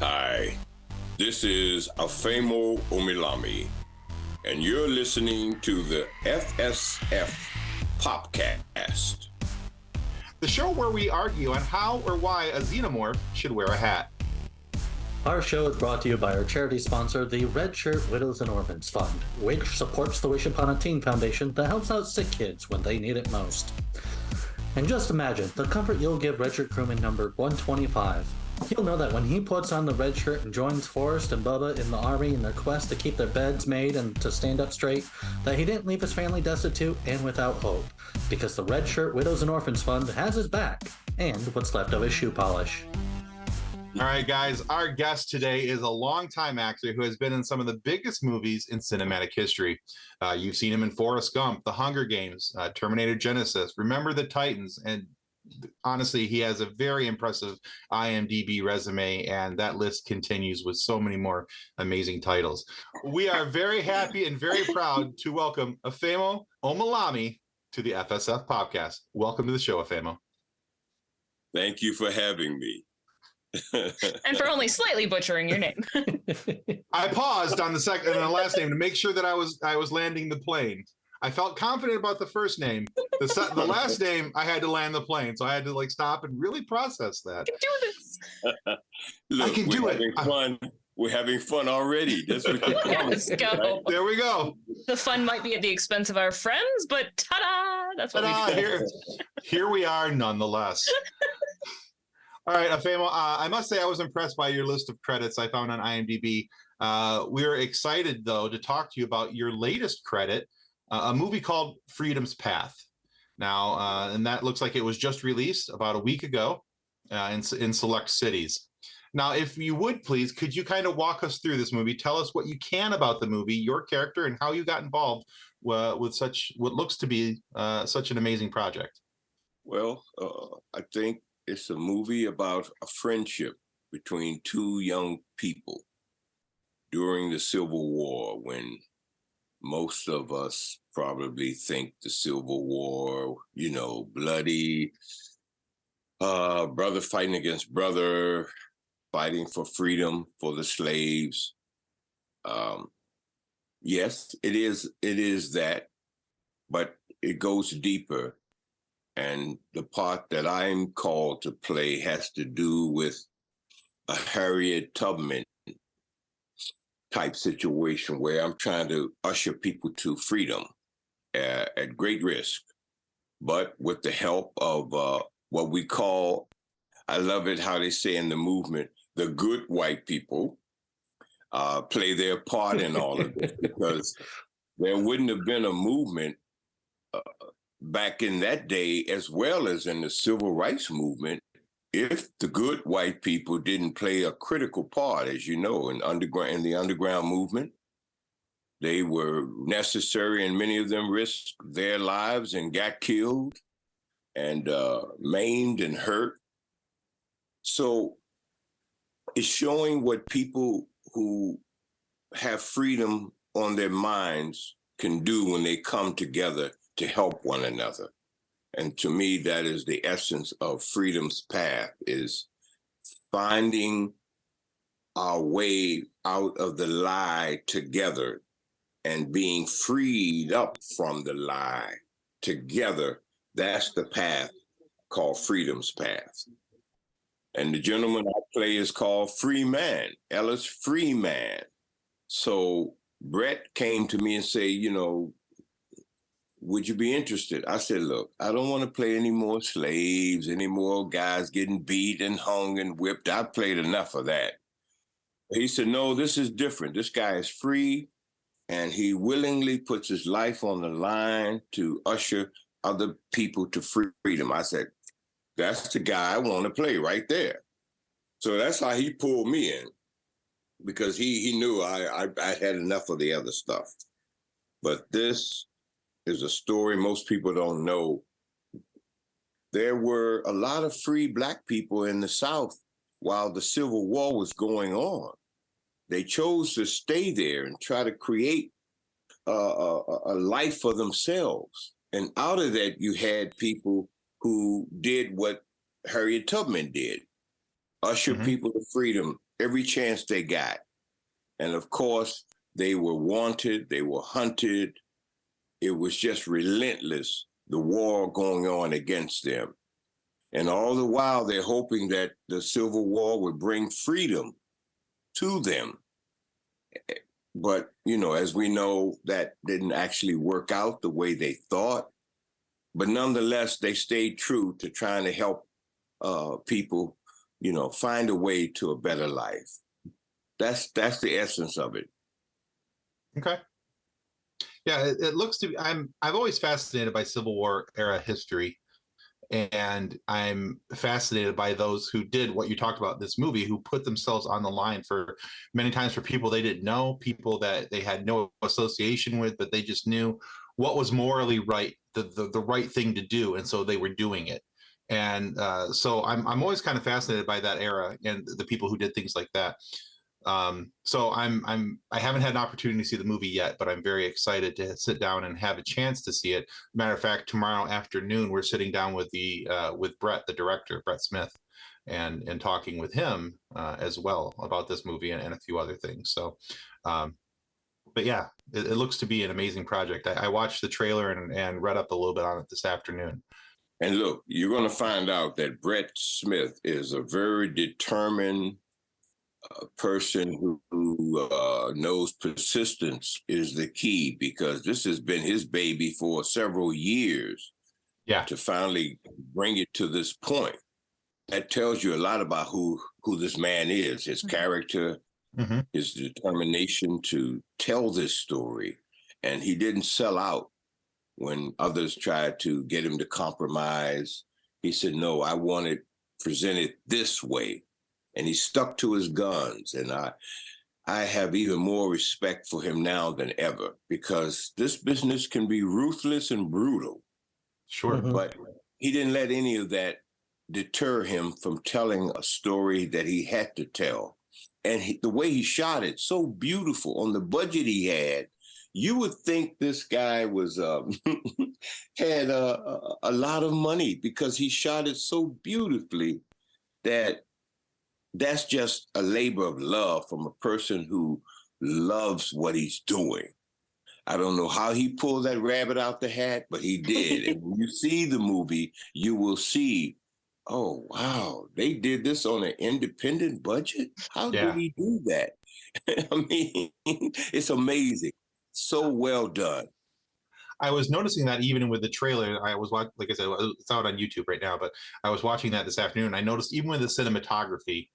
Hi, this is Afemo Omilami, and you're listening to the FSF PopCast, the show where we argue on how or why a xenomorph should wear a hat. Our show is brought to you by our charity sponsor, the Red Shirt Widows and Orphans Fund, which supports the Wish Upon a Teen Foundation that helps out sick kids when they need it most. And just imagine the comfort you'll give Red Shirt crewman number 125. He'll know that when he puts on the red shirt and joins Forrest and Bubba in the army in their quest to keep their beds made and to stand up straight, that he didn't leave his family destitute and without hope, because the Red Shirt Widows and Orphans Fund has his back, and what's left of his shoe polish. All right, guys, our guest today is a longtime actor who has been in some of the biggest movies in cinematic history. You've seen him in Forrest Gump, The Hunger Games, Terminator Genisys, Remember the Titans, and honestly, he has a very impressive IMDb resume, and that list continues with so many more amazing titles. We are very happy and very proud to welcome Afemo Omilami to the FSF PopCast. Welcome to the show, Afemo. Thank you for having me. And for only slightly butchering your name. I paused on the last name to make sure that I was landing the plane. I felt confident about the first name. The last name, I had to land the plane, so I had to stop and really process that. I can do this. Look, I can do it. Fun. We're having fun already. That's what Let's go. Right? There we go. The fun might be at the expense of our friends, but ta-da! That's what we do. Here we are, nonetheless. All right, Afemo, I must say I was impressed by your list of credits I found on IMDb. We're excited, though, to talk to you about your latest credit, a movie called Freedom's Path. Now, and that looks like it was just released about a week ago in select cities. Now, if you would, please, could you kind of walk us through this movie? Tell us what you can about the movie, your character, and how you got involved with what looks to be such an amazing project. Well, I think it's a movie about a friendship between two young people during the Civil War, when most of us probably think the Civil War, bloody, brother fighting against brother, fighting for freedom for the slaves. Yes, it is that, but it goes deeper. And the part that I'm called to play has to do with a Harriet Tubman type situation where I'm trying to usher people to freedom at great risk, but with the help of what we call, I love it how they say in the movement, the good white people play their part in all of this, because there wouldn't have been a movement back in that day, as well as in the civil rights movement, if the good white people didn't play a critical part, as you know, in the underground movement. They were necessary, and many of them risked their lives and got killed and maimed and hurt. So it's showing what people who have freedom on their minds can do when they come together to help one another. And to me, that is the essence of Freedom's Path, is finding our way out of the lie together and being freed up from the lie together. That's the path called Freedom's Path. And the gentleman I play is called Freeman, Ellis Freeman. So Brett came to me and said, would you be interested? I said, look, I don't want to play any more slaves, any more guys getting beat and hung and whipped. I've played enough of that. He said, no, this is different. This guy is free, and he willingly puts his life on the line to usher other people to freedom. I said, that's the guy I want to play right there. So that's how he pulled me in, because he knew I had enough of the other stuff. But this is a story most people don't know. There were a lot of free Black people in the South while the Civil War was going on. They chose to stay there and try to create a life for themselves. And out of that, you had people who did what Harriet Tubman did, usher people to freedom every chance they got. And of course, they were wanted, they were hunted. It was just relentless, the war going on against them. And all the while, they're hoping that the Civil War would bring freedom to them. But, as we know, that didn't actually work out the way they thought. But nonetheless, they stayed true to trying to help people, find a way to a better life. That's the essence of it. Okay. Yeah, it looks to be. I've always fascinated by Civil War era history, and I'm fascinated by those who did what you talked about in this movie, who put themselves on the line for many times for people they didn't know, people that they had no association with, but they just knew what was morally right, the right thing to do, and so they were doing it. And so I'm always kind of fascinated by that era and the people who did things like that. So I haven't had an opportunity to see the movie yet, but I'm very excited to sit down and have a chance to see it. Matter of fact, tomorrow afternoon we're sitting down with with Brett, the director, Brett Smith, and talking with him as well about this movie and a few other things. So, but yeah, it looks to be an amazing project. I watched the trailer and read up a little bit on it this afternoon. And look, you're going to find out that Brett Smith is a very determined person who knows persistence is the key, because this has been his baby for several years. Yeah. To finally bring it to this point. That tells you a lot about who this man is, his character, his determination to tell this story. And he didn't sell out when others tried to get him to compromise. He said, no, I want it presented this way. And he stuck to his guns. And I have even more respect for him now than ever, because this business can be ruthless and brutal. Sure. But he didn't let any of that deter him from telling a story that he had to tell. And the way he shot it, so beautiful on the budget he had. You would think this guy was had a lot of money, because he shot it so beautifully that's just a labor of love from a person who loves what he's doing. I don't know how he pulled that rabbit out the hat, but he did. And when you see the movie, you will see, oh, wow, they did this on an independent budget? How did he do that? I mean, it's amazing. So well done. I was noticing that even with the trailer. I was watching, like I said, it's out on YouTube right now, but I was watching that this afternoon. I noticed even with the cinematography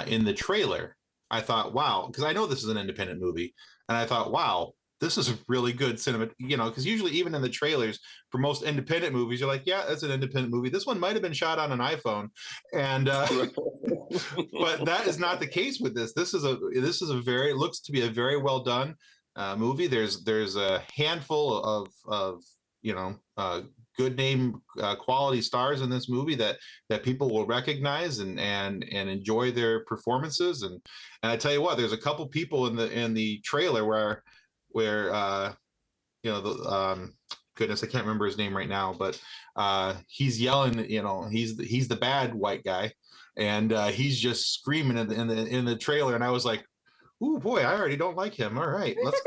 in the trailer, I thought, wow, because I know this is an independent movie, and I thought, wow, this is a really good cinema, because usually even in the trailers for most independent movies, you're like, yeah, that's an independent movie. This one might have been shot on an iPhone, and but that is not the case with this. This is it looks to be a very well done movie. There's a handful of good name quality stars in this movie that people will recognize and enjoy their performances. And I tell you what, there's a couple people in the trailer where goodness, I can't remember his name right now, but he's yelling, he's the bad white guy, and he's just screaming in the trailer, and I was like, ooh, boy, I already don't like him. All right, let's.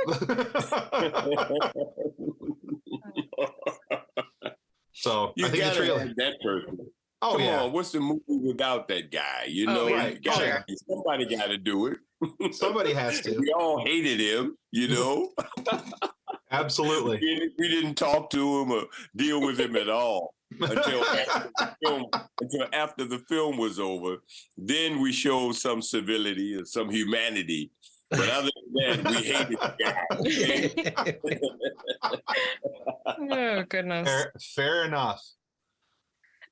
So you I think gotta the trailer have that person. Oh, Come yeah. on, what's the movie without that guy? Right. Somebody got to do it. Somebody has to. We all hated him, Absolutely. We didn't talk to him or deal with him at all until after the film was over. Then we showed some civility and some humanity. But other than that, we hated the guy. Oh, goodness. Fair enough.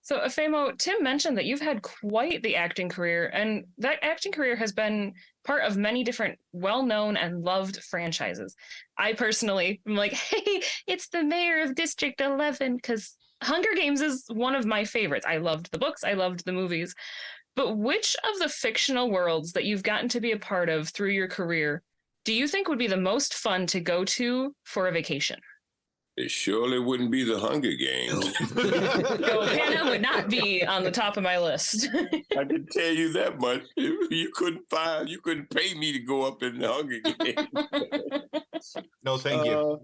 So, Afemo, Tim mentioned that you've had quite the acting career, and that acting career has been part of many different well-known and loved franchises. I personally am like, hey, it's the mayor of District 11, because Hunger Games is one of my favorites. I loved the books, I loved the movies. But which of the fictional worlds that you've gotten to be a part of through your career do you think would be the most fun to go to for a vacation? It surely wouldn't be the Hunger Games. No, Panem would not be on the top of my list. I can tell you that much. You couldn't pay me to go up in the Hunger Games. No, thank you.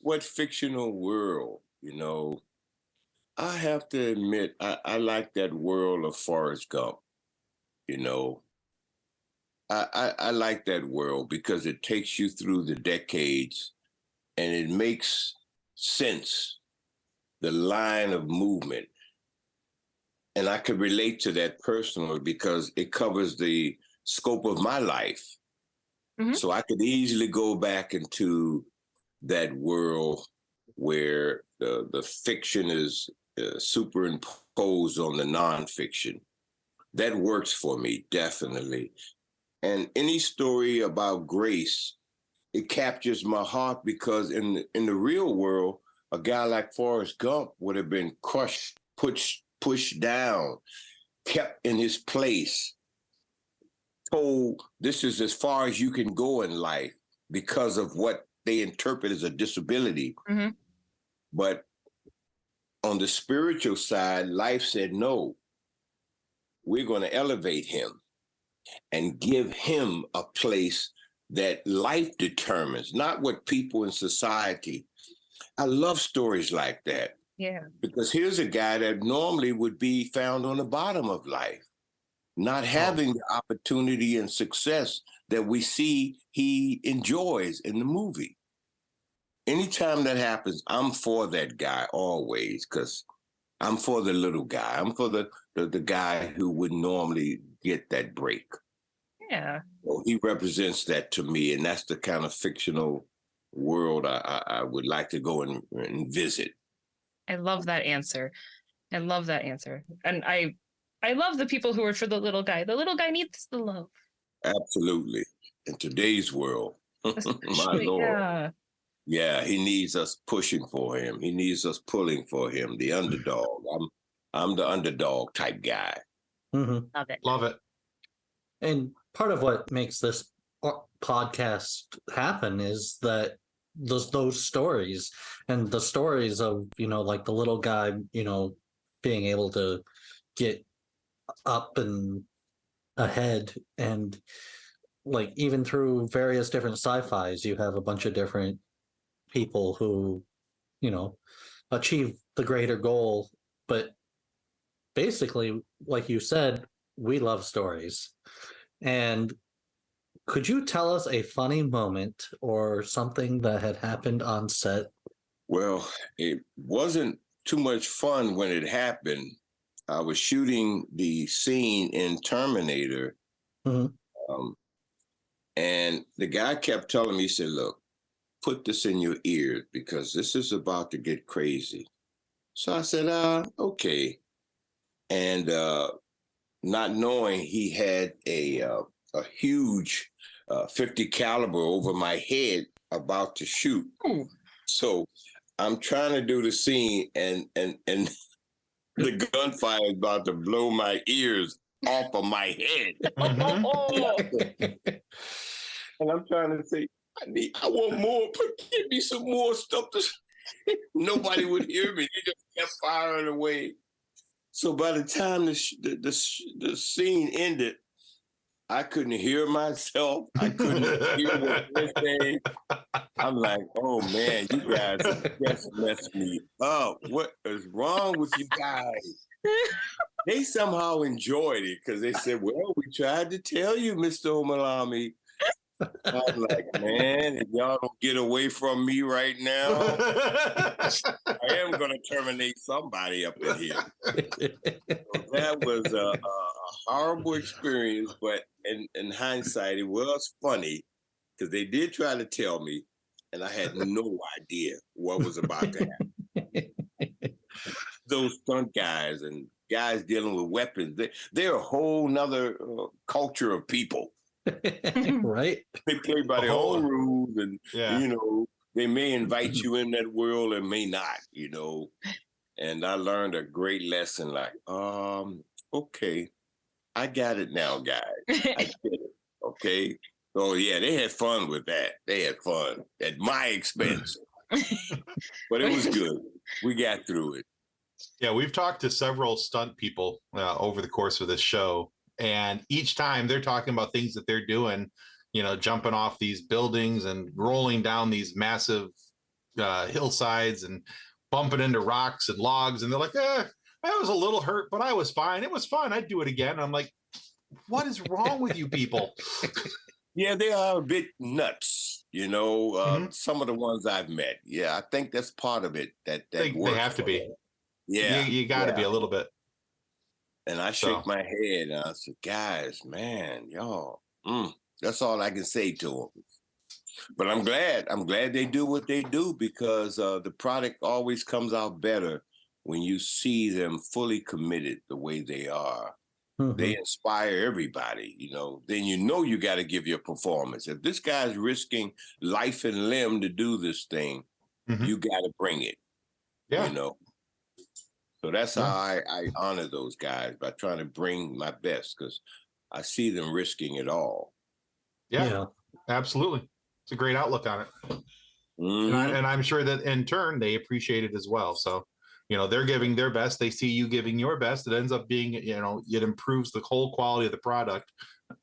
What fictional world? I have to admit, I like that world of Forrest Gump. I like that world because it takes you through the decades and it makes sense, the line of movement. And I could relate to that personally because it covers the scope of my life. Mm-hmm. So I could easily go back into that world where the fiction is superimposed on the nonfiction. That works for me, definitely. And any story about grace, it captures my heart because in the real world, a guy like Forrest Gump would have been crushed, pushed down, kept in his place, told this is as far as you can go in life because of what they interpret as a disability. Mm-hmm. But on the spiritual side, life said, no, we're going to elevate him and give him a place that life determines, not what people in society. I love stories like that. Yeah. Because here's a guy that normally would be found on the bottom of life, not having the opportunity and success that we see he enjoys in the movie. Anytime that happens, I'm for that guy always, because I'm for the little guy. I'm for the guy who would normally get that break. Yeah. So he represents that to me, and that's the kind of fictional world I would like to go and visit. I love that answer. And I love the people who are for the little guy. The little guy needs the love. Absolutely. In today's world, my Lord. Yeah, he needs us pushing for him. He needs us pulling for him, the underdog. I'm the underdog type guy. Mm-hmm. Love it. And part of what makes this podcast happen is that those stories and the stories of, like the little guy, being able to get up and ahead, and like even through various different sci-fis, you have a bunch of different people who, achieve the greater goal. But basically, like you said, we love stories. And could you tell us a funny moment or something that had happened on set? Well, it wasn't too much fun when it happened. I was shooting the scene in Terminator, mm-hmm. And the guy kept telling me, he said, look, put this in your ears because this is about to get crazy. So I said, okay. And not knowing he had a huge 50 caliber over my head about to shoot. Ooh. So I'm trying to do the scene and the gunfire is about to blow my ears off of my head. And I'm trying to say, I want more, give me some more stuff. Nobody would hear me. They just kept firing away. So by the time the scene ended, I couldn't hear myself. I couldn't hear what they're saying. I'm like, oh man, you guys just messed me up. What is wrong with you guys? They somehow enjoyed it because they said, well, we tried to tell you, Mr. Omilami. I'm like, man, if y'all don't get away from me right now, I am going to terminate somebody up in here. So that was a horrible experience, but in hindsight, it was funny because they did try to tell me, and I had no idea what was about to happen. Those stunt guys and guys dealing with weapons, they're a whole nother culture of people. Right. They play by their own rules, and they may invite you in that world and may not, And I learned a great lesson. Like, okay, I got it now, guys. I get it. Okay. So yeah, they had fun with that. They had fun at my expense. But it was good. We got through it. Yeah, we've talked to several stunt people over the course of this show, and each time they're talking about things that they're doing, jumping off these buildings and rolling down these massive hillsides and bumping into rocks and logs. And they're like, I was a little hurt, but I was fine. It was fun. I'd do it again. And I'm like, what is wrong with you people? Yeah, they are a bit nuts, some of the ones I've met. Yeah, I think that's part of it. They have to be. Yeah. You got to be a little bit. And I shake my head and I said, guys, man, y'all, that's all I can say to them. But I'm glad they do what they do, because the product always comes out better when you see them fully committed the way they are. Mm-hmm. They inspire everybody, then you got to give your performance. If this guy's risking life and limb to do this thing, you got to bring it, So that's how I honor those guys, by trying to bring my best, because I see them risking it all. Yeah, absolutely. It's a great outlook on it. Mm-hmm. And I'm sure that in turn, they appreciate it as well. So, they're giving their best. They see you giving your best. It ends up being, it improves the whole quality of the product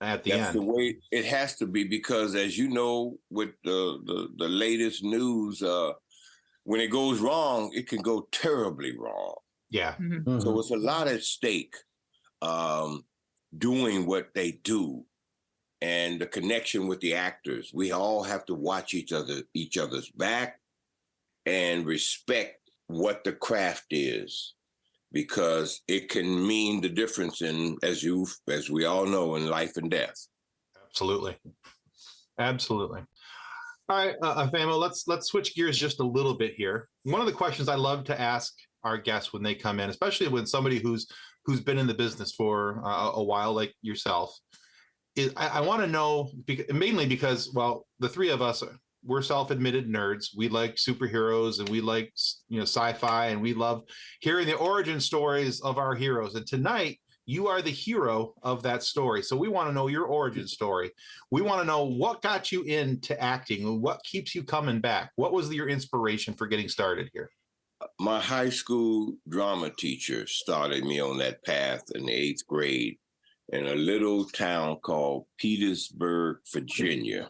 at the end. That's the way it has to be, because as you know, with the latest news, when it goes wrong, it can go terribly wrong. Yeah. Mm-hmm. So it's a lot at stake doing what they do, and the connection with the actors. We all have to watch each other's back and respect what the craft is, because it can mean the difference in, as we all know, in life and death. Absolutely. All right, Afemo, let's switch gears just a little bit here. One of the questions I love to ask our guests when they come in, especially when somebody who's been in the business for a while, like yourself, is I want to know, mainly because, well, the three of us, we're self-admitted nerds. We like superheroes and we like sci-fi, and we love hearing the origin stories of our heroes. And tonight, you are the hero of that story. So we want to know your origin story. We want to know what got you into acting, what keeps you coming back. What was your inspiration for getting started here? My high school drama teacher started me on that path in the 8th grade in a little town called Petersburg, Virginia,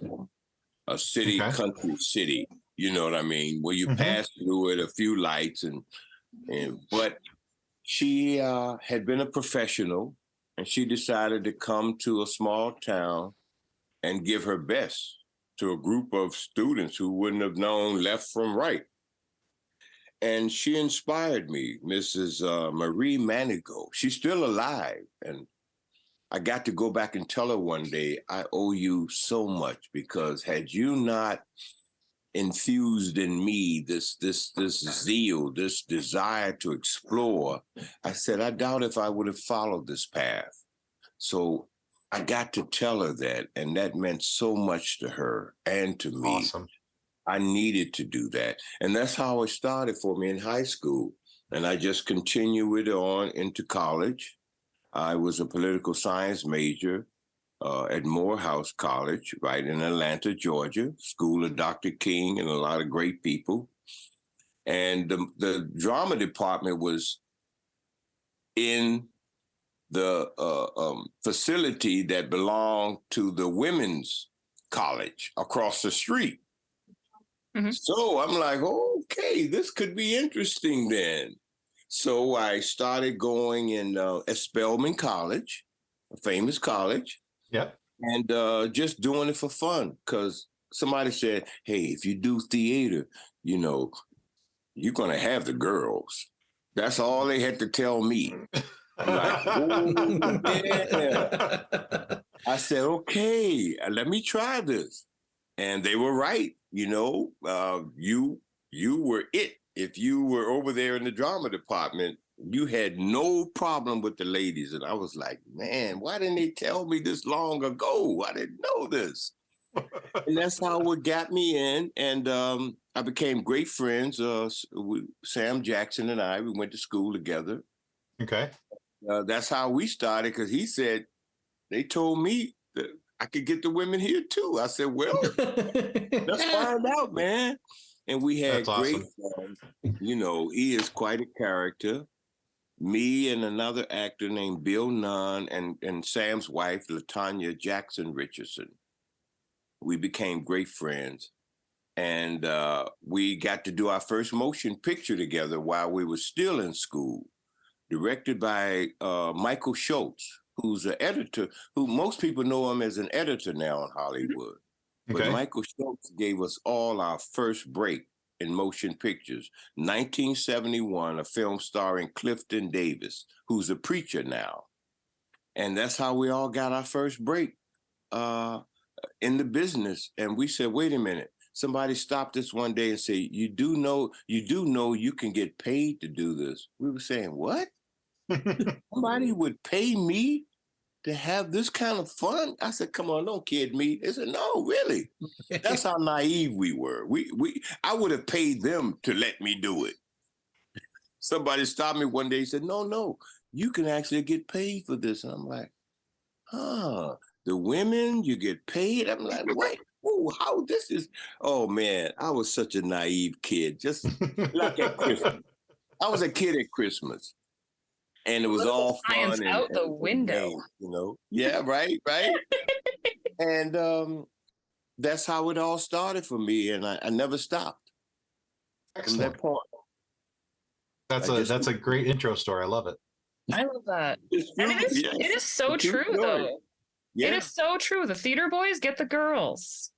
a city, country city, you know what I mean, where you pass through it, a few lights, but she had been a professional, and she decided to come to a small town and give her best to a group of students who wouldn't have known left from right. And she inspired me, Mrs. Marie Manigault. She's still alive. And I got to go back and tell her one day, I owe you so much, because had you not infused in me this zeal, this desire to explore, I said, I doubt if I would have followed this path. So I got to tell her that, and that meant so much to her and to me. Awesome. I needed to do that. And that's how it started for me in high school. And I just continued it on into college. I was a political science major at Morehouse College, right in Atlanta, Georgia, school of Dr. King and a lot of great people. And the drama department was in the facility that belonged to the women's college across the street. Mm-hmm. So I'm like, okay, this could be interesting then. So I started going in at Spelman College, a famous college. Yep. And just doing it for fun, because somebody said, hey, if you do theater, you're going to have the girls. That's all they had to tell me. I'm like, yeah. I said, okay, let me try this. And they were right. You were it. If you were over there in the drama department, you had no problem with the ladies. And I was like, man, why didn't they tell me this long ago? I didn't know this. And that's how it got me in. And I became great friends. Sam Jackson and I, we went to school together. Okay. That's how we started, because he said, they told me that I could get the women here too. I said, well, let's find out, man. And we had That's great awesome. fun. You know, he is quite a character. Me and another actor named Bill Nunn and Sam's wife, LaTanya Jackson Richardson. We became great friends. And we got to do our first motion picture together while we were still in school, directed by Michael Schultz, who's an editor, who most people know him as an editor now in Hollywood. But Okay. Michael Schultz gave us all our first break in motion pictures. 1971, a film starring Clifton Davis, who's a preacher now. And that's how we all got our first break in the business. And we said, wait a minute. Somebody stopped us one day and said, you do know you can get paid to do this. We were saying, what? Somebody would pay me to have this kind of fun? I said, come on, don't kid me. They said, no, really. That's how naive we were. I would have paid them to let me do it. Somebody stopped me one day and said, no, you can actually get paid for this. And I'm like, the women, you get paid? I'm like, what? Oh, how this is? Oh man, I was such a naive kid. Just like at Christmas. I was a kid at Christmas, and it was all science fun out and the window. games, you know. Yeah, right. And that's how it all started for me, and I never stopped from that Excellent. point. That's a great intro story. I love it. I love that. It's And true, yes. it is so It's a true true, story. though. Yeah. It is so true. The theater boys get the girls.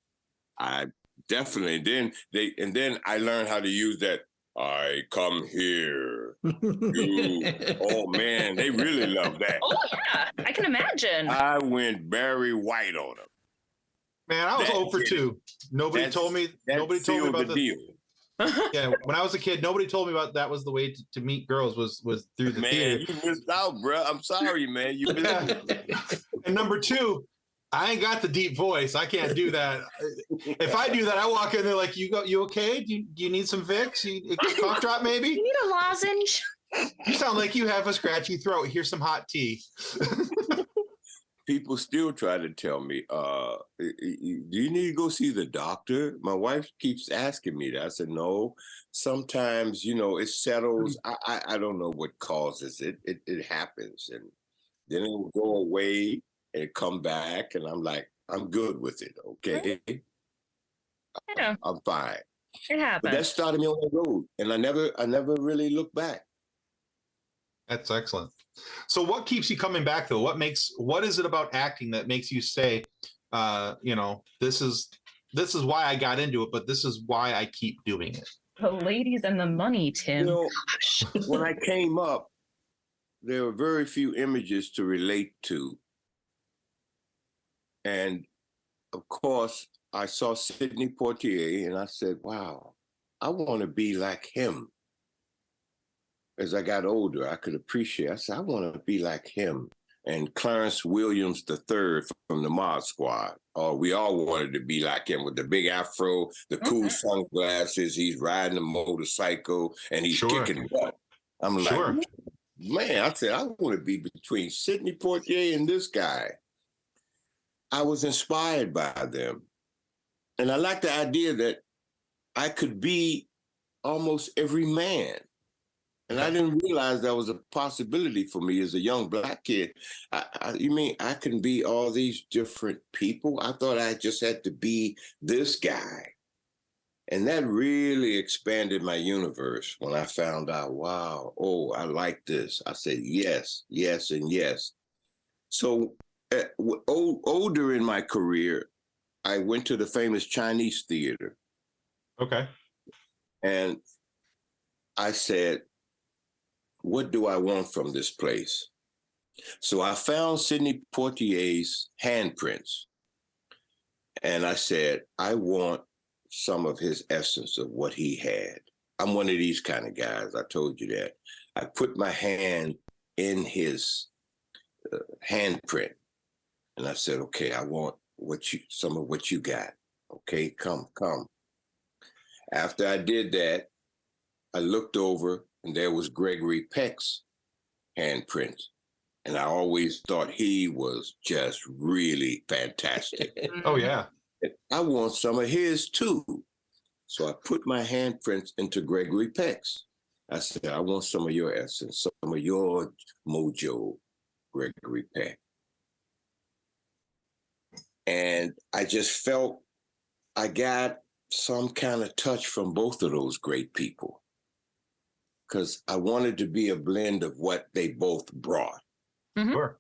I definitely then I learned how to use that. I come here. Oh man, they really love that. Oh yeah, I can imagine. I went Barry White on them. Man, I was That 0 for did 2. Nobody told me sealed about the this. deal. Yeah, when I was a kid, nobody told me about that was the way to meet girls was through the Man, theater. you missed out, bro. I'm sorry, man. You missed out. And number 2, I ain't got the deep voice. I can't do that. If I do that, I walk in there like, you okay? Do you need some Vicks? A cough drop maybe? You need a lozenge. You sound like you have a scratchy throat. Here's some hot tea. People still try to tell me, do you need to go see the doctor? My wife keeps asking me that. I said, no. Sometimes, it settles. I don't know what causes it. It happens. And then it will go away and come back. And I'm like, I'm good with it. Okay. Yeah, I'm fine. it But happens. that started me on the road. And I never really looked back. That's excellent. So what keeps you coming back though? What is it about acting that makes you say, this is why I got into it, but this is why I keep doing it? The ladies and the money, Tim. Gosh. When I came up, there were very few images to relate to. And of course, I saw Sidney Poitier and I said, wow, I want to be like him. As I got older, I could appreciate. I said, I want to be like him. And Clarence Williams III from the Mod Squad. We all wanted to be like him with the big afro, the cool sunglasses. He's riding a motorcycle and he's kicking butt. I'm like, man, I said, I want to be between Sidney Poitier and this guy. I was inspired by them. And I like the idea that I could be almost every man. And I didn't realize that was a possibility for me as a young Black kid. You mean I can be all these different people? I thought I just had to be this guy. And that really expanded my universe when I found out, wow, I like this. I said, yes, yes, and yes. So older in my career, I went to the famous Chinese theater. Okay. And I said, what do I want from this place? So I found Sidney Poitier's handprints. And I said, I want some of his essence of what he had. I'm one of these kind of guys. I told you that. I put my hand in his handprint. And I said, okay, I want some of what you got. Okay, come. After I did that, I looked over and there was Gregory Peck's handprint. And I always thought he was just really fantastic. Oh, yeah. I want some of his too. So I put my handprints into Gregory Peck's. I said, I want some of your essence, some of your mojo, Gregory Peck. And I just felt I got some kind of touch from both of those great people, because I wanted to be a blend of what they both brought. Mhm. Sure.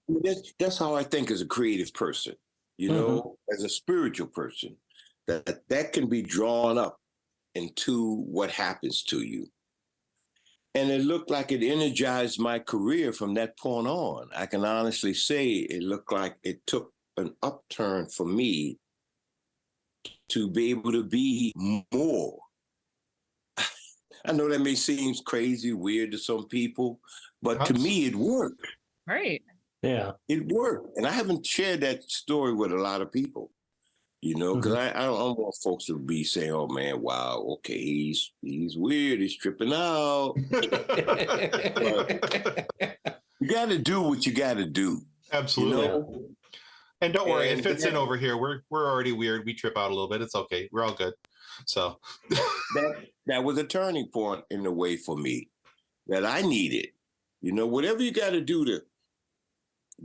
That's how I think as a creative person, you know, as a spiritual person, that can be drawn up into what happens to you. And it looked like it energized my career from that point on. I can honestly say it looked like it took an upturn for me to be able to be more. I know that may seem crazy, weird to some people, but to me, it worked. Right. Yeah. It worked. And I haven't shared that story with a lot of people, you know, because I don't want folks to be saying, oh, man, wow, okay, he's weird, he's tripping out. You got to do what you got to do. Absolutely. You know? And don't worry, it And fits in over here. We're already weird. We trip out a little bit. It's okay. We're all good. So that was a turning point in the way for me that I needed. You know, whatever you got to do to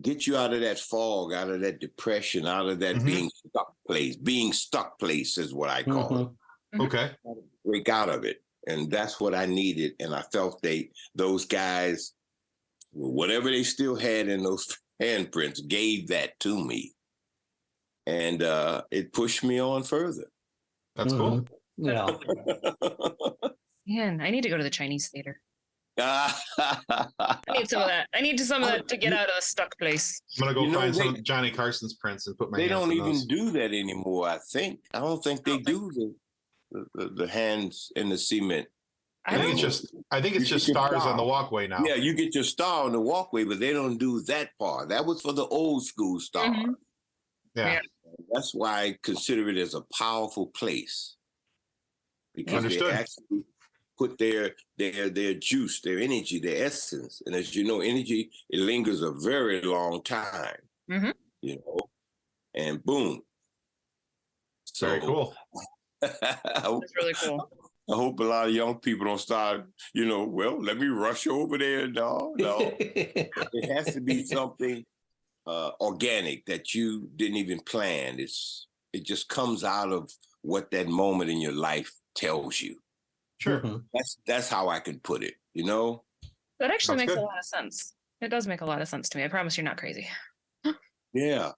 get you out of that fog, out of that depression, out of that being stuck place. Being stuck place is what I call it. Okay. Break out of it. And that's what I needed. And I felt those guys, whatever they still had in those handprints, gave that to me. And it pushed me on further. That's cool. Yeah. Man, I need to go to the Chinese theater. I I need some of that. I need some of that to get out of the stuck place. I'm going to go find some of Johnny Carson's prints and put my They hands don't on even those. do that anymore, I think. I don't think they do the hands in the cement. I think it's just stars on the walkway now. Yeah, you get your star on the walkway, but they don't do that part. That was for the old school star. Yeah. That's why I consider it as a powerful place. Because they actually put their juice, their energy, their essence. And as you know, energy, it lingers a very long time. You know, and boom. So, very cool. That's really cool. I hope a lot of young people don't start, you know, well, let me rush over there. No. It has to be something organic that you didn't even plan. It just comes out of what that moment in your life tells you. Sure. That's how I can put it, you know? That actually makes a lot of sense. It does make a lot of sense to me. I promise you're not crazy. Yeah.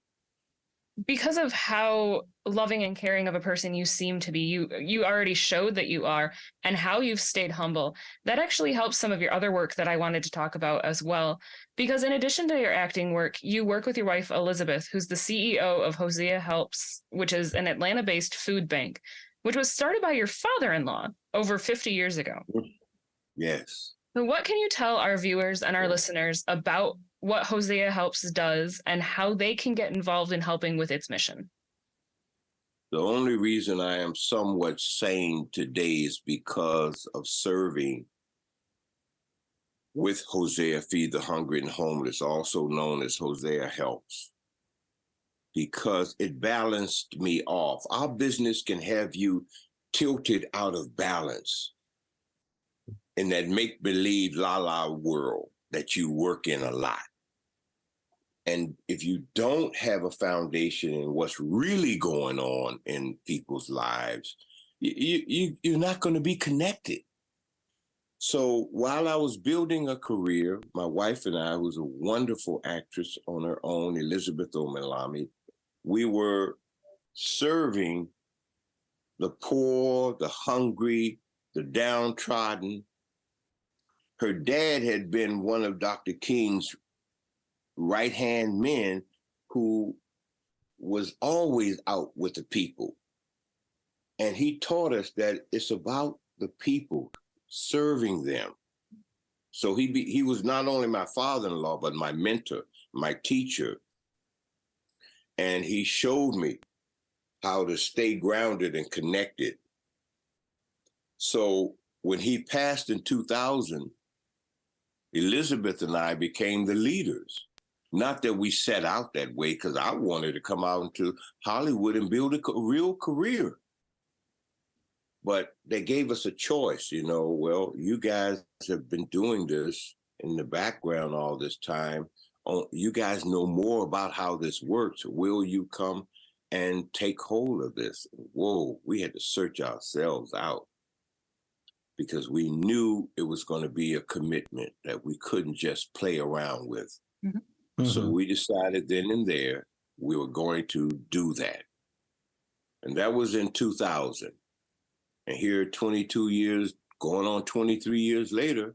Because of how loving and caring of a person you seem to be, you already showed that you are, and how you've stayed humble. That actually helps some of your other work that I wanted to talk about as well. Because in addition to your acting work, you work with your wife, Elizabeth, who's the CEO of Hosea Helps, which is an Atlanta-based food bank, which was started by your father-in-law over 50 years ago. Yes. So what can you tell our viewers and our listeners about what Hosea Helps does and how they can get involved in helping with its mission? The only reason I am somewhat sane today is because of serving with Hosea Feed the Hungry and Homeless, also known as Hosea Helps, because it balanced me off. Our business can have you tilted out of balance in that make-believe la-la world that you work in a lot. And if you don't have a foundation in what's really going on in people's lives, you're not going to be connected. So while I was building a career, my wife and I, who's a wonderful actress on her own, Elizabeth Omilami, we were serving the poor, the hungry, the downtrodden. Her dad had been one of Dr. King's right-hand men who was always out with the people. And he taught us that it's about the people, serving them. So he was not only my father-in-law, but my mentor, my teacher. And he showed me how to stay grounded and connected. So when he passed in 2000, Elizabeth and I became the leaders. Not that we set out that way, because I wanted to come out into Hollywood and build a real career. But they gave us a choice, well, you guys have been doing this in the background all this time. You guys know more about how this works. Will you come and take hold of this? Whoa, we had to search ourselves out because we knew it was going to be a commitment that we couldn't just play around with. Mm-hmm. So we decided then and there we were going to do that. And that was in 2000. And here, 22 years, going on 23 years later,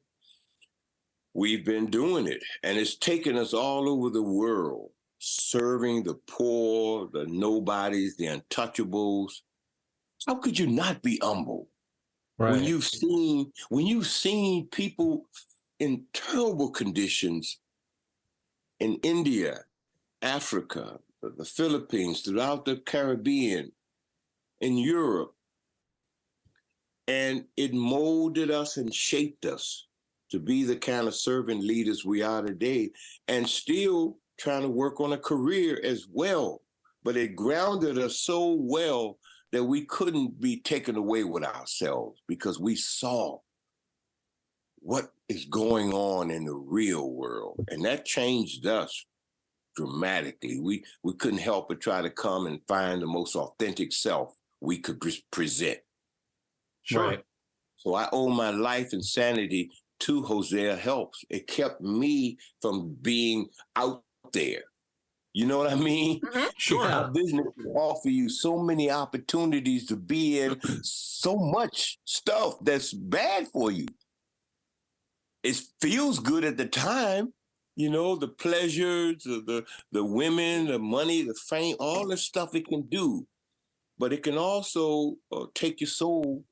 we've been doing it. And it's taken us all over the world, serving the poor, the nobodies, the untouchables. How could you not be humble? Right. When you've seen people in terrible conditions in India, Africa, the Philippines, throughout the Caribbean, in Europe, and it molded us and shaped us to be the kind of servant leaders we are today, and still trying to work on a career as well. But it grounded us so well that we couldn't be taken away with ourselves because we saw what is going on in the real world. And that changed us dramatically. We couldn't help but try to come and find the most authentic self we could present. Sure. Right. So I owe my life and sanity to Hosea Helps. It kept me from being out there. You know what I mean? Sure. Yeah. Our business will offer you so many opportunities to be in so much stuff that's bad for you. It feels good at the time, the pleasures, the women, the money, the fame, all the stuff it can do. But it can also take your soul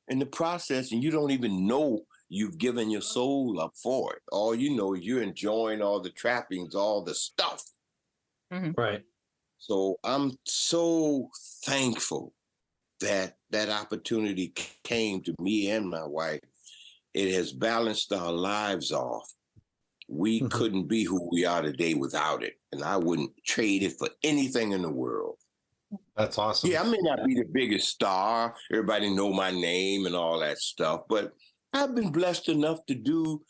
in the process, and you don't even know you've given your soul up for it. All you know is you're enjoying all the trappings, all the stuff. Right. So I'm so thankful that that opportunity came to me and my wife. It has balanced our lives off. We couldn't be who we are today without it. And I wouldn't trade it for anything in the world. That's awesome. Yeah, I may not be the biggest star. Everybody know my name and all that stuff, but I've been blessed enough to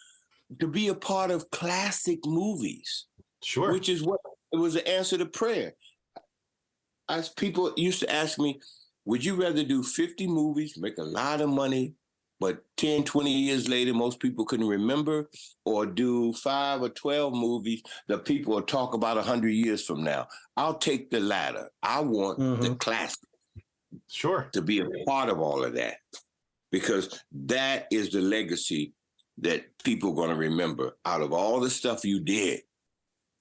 be a part of classic movies. Sure. Which is what it was the answer to prayer. As people used to ask me, would you rather do 50 movies, make a lot of money, but 10, 20 years later, most people couldn't remember, or do 5 or 12 movies that people will talk about 100 years from now? I'll take the latter. I want the classic. Sure. To be a part of all of that, because that is the legacy that people are going to remember. Out of all the stuff you did,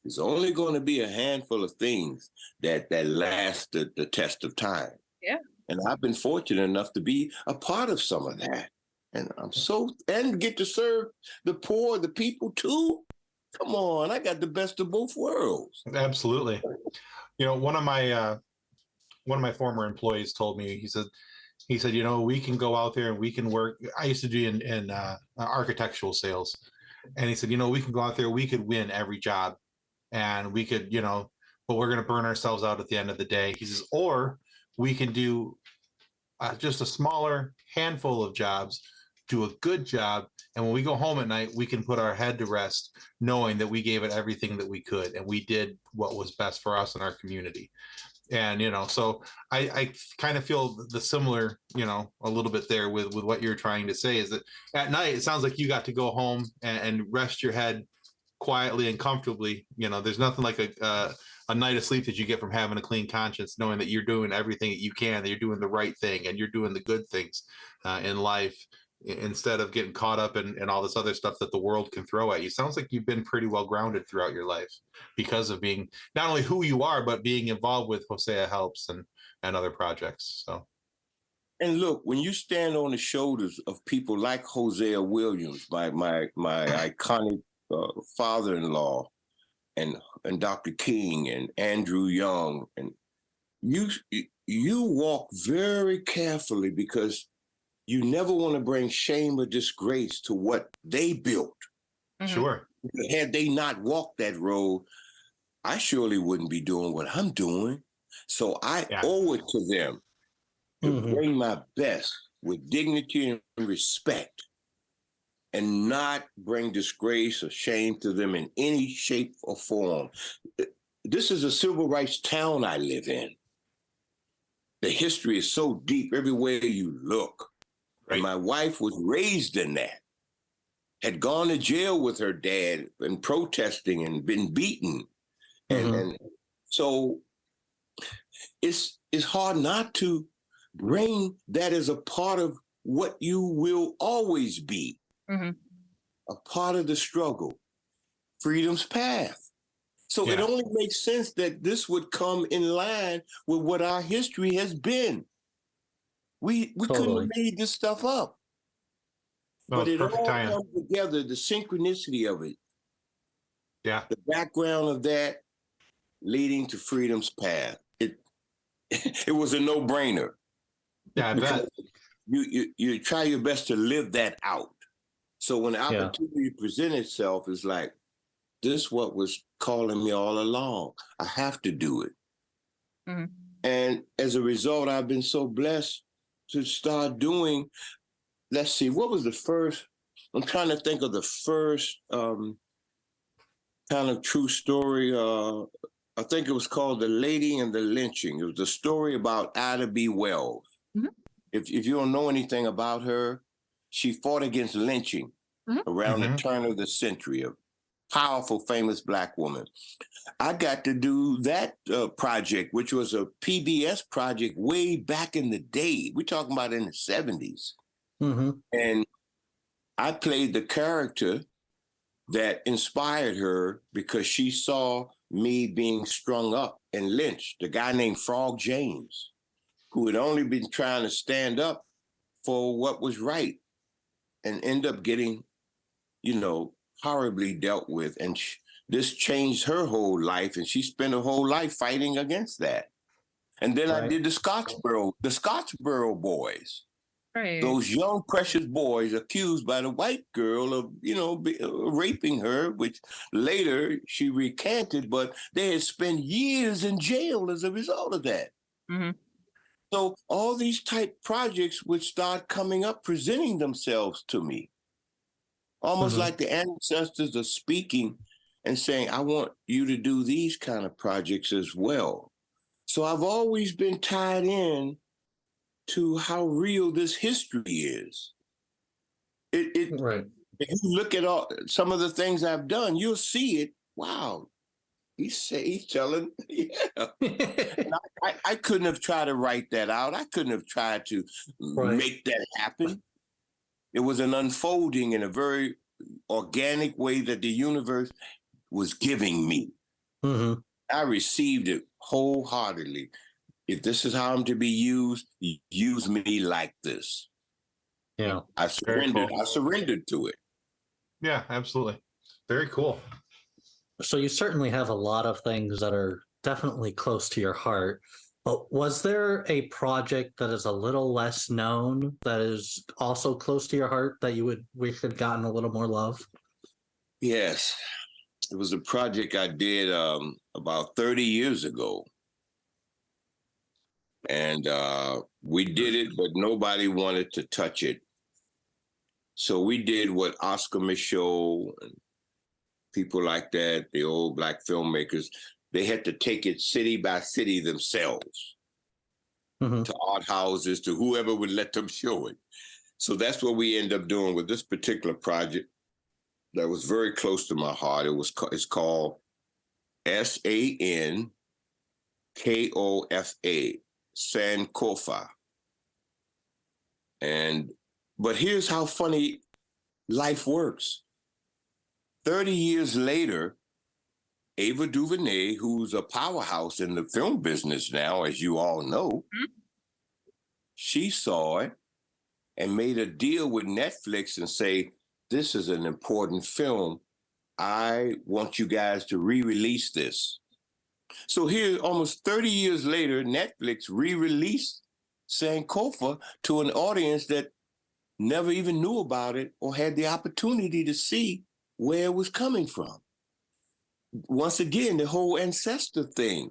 there's only going to be a handful of things that last the test of time. Yeah. And I've been fortunate enough to be a part of some of that. And and get to serve the poor, the people too. Come on, I got the best of both worlds. Absolutely. One of my former employees told me, he said, we can go out there and we can work. I used to do in architectural sales. And he said, we can go out there, we could win every job, and we could, but we're going to burn ourselves out at the end of the day. He says, or we can do just a smaller handful of jobs, do a good job, and when we go home at night, we can put our head to rest knowing that we gave it everything that we could, and we did what was best for us and our community. And so I kind of feel the similar, a little bit there with what you're trying to say, is that at night it sounds like you got to go home and rest your head quietly and comfortably. There's nothing like a night of sleep that you get from having a clean conscience, knowing that you're doing everything that you can, that you're doing the right thing, and you're doing the good things in life, instead of getting caught up in all this other stuff that the world can throw at you. Sounds like you've been pretty well grounded throughout your life because of being not only who you are, but being involved with Hosea Helps and other projects. So. And look, when you stand on the shoulders of people like Hosea Williams, my iconic father-in-law, and Dr. King and Andrew Young, and you walk very carefully, because you never want to bring shame or disgrace to what they built. Sure. Had they not walked that road, I surely wouldn't be doing what I'm doing. So I owe it to them to bring my best with dignity and respect and not bring disgrace or shame to them in any shape or form. This is a civil rights town I live in. The history is so deep everywhere you look. Right. And my wife was raised in that, had gone to jail with her dad and protesting and been beaten. And so it's hard not to bring that as a part of what you will always be, a part of the struggle, freedom's path. So it only makes sense that this would come in line with what our history has been. We couldn't have made this stuff up. No, but it all tie-in. comes together, the synchronicity of it. Yeah. The background of that leading to freedom's path. It was a no-brainer. Yeah, I bet. You try your best to live that out. So when the opportunity presents itself, it's like, this is what was calling me all along. I have to do it. And as a result, I've been so blessed to start doing, let's see, what was the first, I'm trying to think of the first kind of true story. I think it was called The Lady and the Lynching. It was a story about Ida B. Wells. If you don't know anything about her, she fought against lynching around the turn of the century, a powerful, famous Black woman. I got to do that project, which was a PBS project way back in the day. We're talking about in the 70s. And I played the character that inspired her because she saw me being strung up and lynched, a guy named Frog James, who had only been trying to stand up for what was right and end up getting, horribly dealt with. And this changed her whole life, and she spent her whole life fighting against that. And then I did the Scottsboro boys. Right. Those young, precious boys accused by the white girl of, raping her, which later she recanted, but they had spent years in jail as a result of that. So all these type projects would start coming up, presenting themselves to me. Almost like the ancestors are speaking and saying, I want you to do these kind of projects as well. So I've always been tied in to how real this history is. If you look at some of the things I've done, you'll see it. Wow, he's telling. I couldn't have tried to write that out. I couldn't have tried to make that happen. It was an unfolding in a very organic way that the universe was giving me. I received it wholeheartedly. If this is how I'm to be used, use me like this. Yeah. I surrendered. Cool. I surrendered to it. Yeah, absolutely. Very cool. So you certainly have a lot of things that are definitely close to your heart. But was there a project that is a little less known that is also close to your heart that you would wish had gotten a little more love? Yes. It was a project I did about 30 years ago. And we did it, but nobody wanted to touch it. So we did what Oscar Michaud and people like that, the old Black filmmakers, they had to take it city by city themselves to art houses, to whoever would let them show it. So that's what we end up doing with this particular project that was very close to my heart. It's called Sankofa, Sankofa. But here's how funny life works. 30 years later, Ava DuVernay, who's a powerhouse in the film business now, as you all know, she saw it and made a deal with Netflix and say, this is an important film. I want you guys to re-release this. So here, almost 30 years later, Netflix re-released Sankofa to an audience that never even knew about it or had the opportunity to see where it was coming from. Once again, the whole ancestor thing.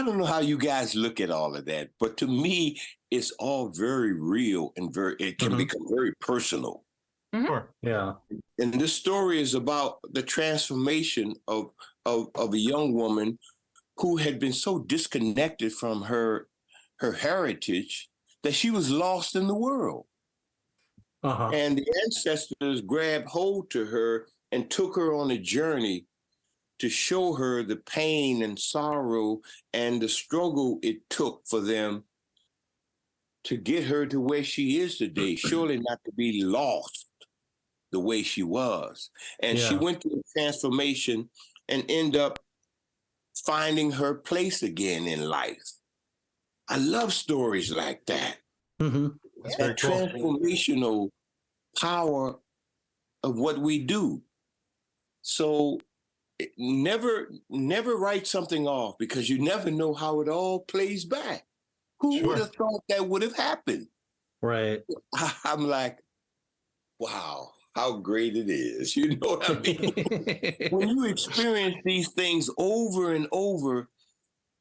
I don't know how you guys look at all of that, but to me, it's all very real and it can become very personal. Sure. Yeah. And this story is about the transformation of a young woman who had been so disconnected from her heritage that she was lost in the world. And the ancestors grabbed hold to her and took her on a journey to show her the pain and sorrow and the struggle it took for them to get her to where she is today, surely not to be lost the way she was. And she went through a transformation and ended up finding her place again in life. I love stories like that. That's very That cool. transformational power of what we do. So never write something off, because you never know how it all plays back. Who would have thought that would have happened? Right. I'm like, wow, how great it is. You know what I mean? When you experience these things over and over,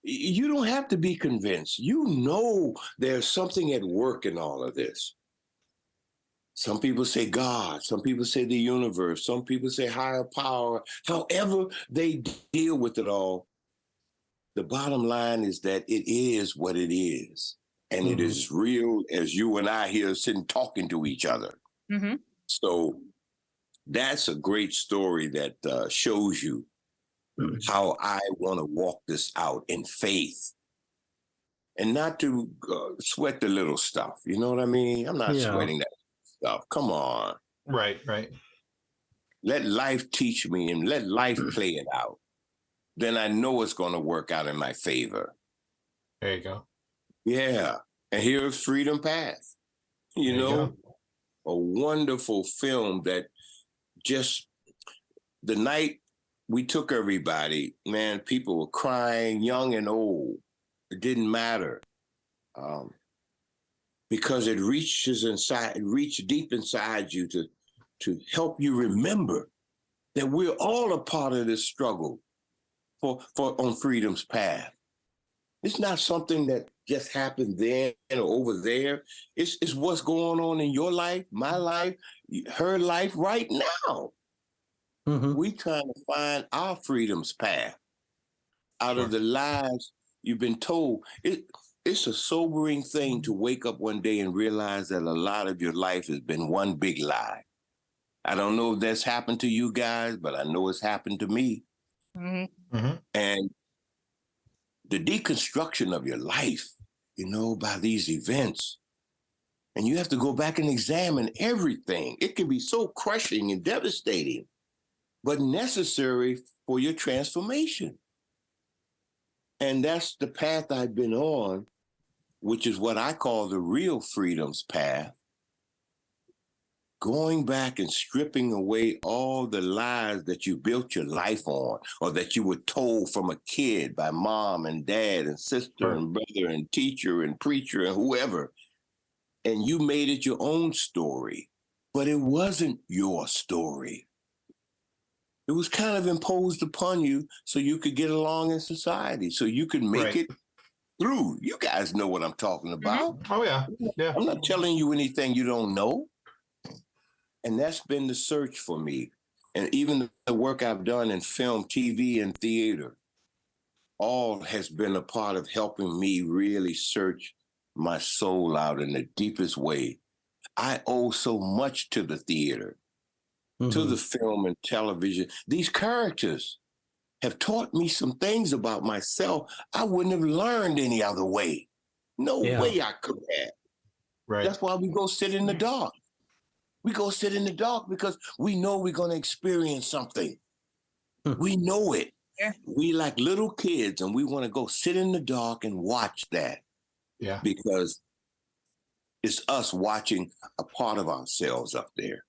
you don't have to be convinced. You know there's something at work in all of this. Some people say God, some people say the universe, some people say higher power. However they deal with it all, the bottom line is that it is what it is. And it is real as you and I here sitting talking to each other. So that's a great story that shows you how I want to walk this out in faith. And not to sweat the little stuff. You know what I mean? I'm not sweating that stuff. Come on. Right. Let life teach me and let life play it out. Then I know it's going to work out in my favor. There you go. Yeah. And here's Freedom Path. You know, a wonderful film that just the night we took everybody, man, people were crying, young and old. It didn't matter. Because it reaches inside, it reached deep inside you to help you remember that we're all a part of this struggle for on freedom's path. It's not something that just happened there or over there. It's what's going on in your life, my life, her life right now. We trying to find our freedom's path out of the lies you've been told. It's a sobering thing to wake up one day and realize that a lot of your life has been one big lie. I don't know if that's happened to you guys, but I know it's happened to me. And the deconstruction of your life, you know, by these events, and you have to go back and examine everything. It can be so crushing and devastating, but necessary for your transformation. And that's the path I've been on, which is what I call the real freedom's path. Going back and stripping away all the lies that you built your life on, or that you were told from a kid by mom and dad and sister and brother and teacher and preacher and whoever. And you made it your own story, but it wasn't your story. It was kind of imposed upon you so you could get along in society, so you could make it through. You guys know what I'm talking about. Oh, yeah. I'm not telling you anything you don't know. And that's been the search for me. And even the work I've done in film, TV, and theater, all has been a part of helping me really search my soul out in the deepest way. I owe so much to the theater, to the film and television. These characters have taught me some things about myself I wouldn't have learned any other way. No way I could have. That's why we go sit in the dark. We go sit in the dark because we know we're going to experience something. We know it. We like little kids, and we want to go sit in the dark and watch that. Because it's us watching a part of ourselves up there.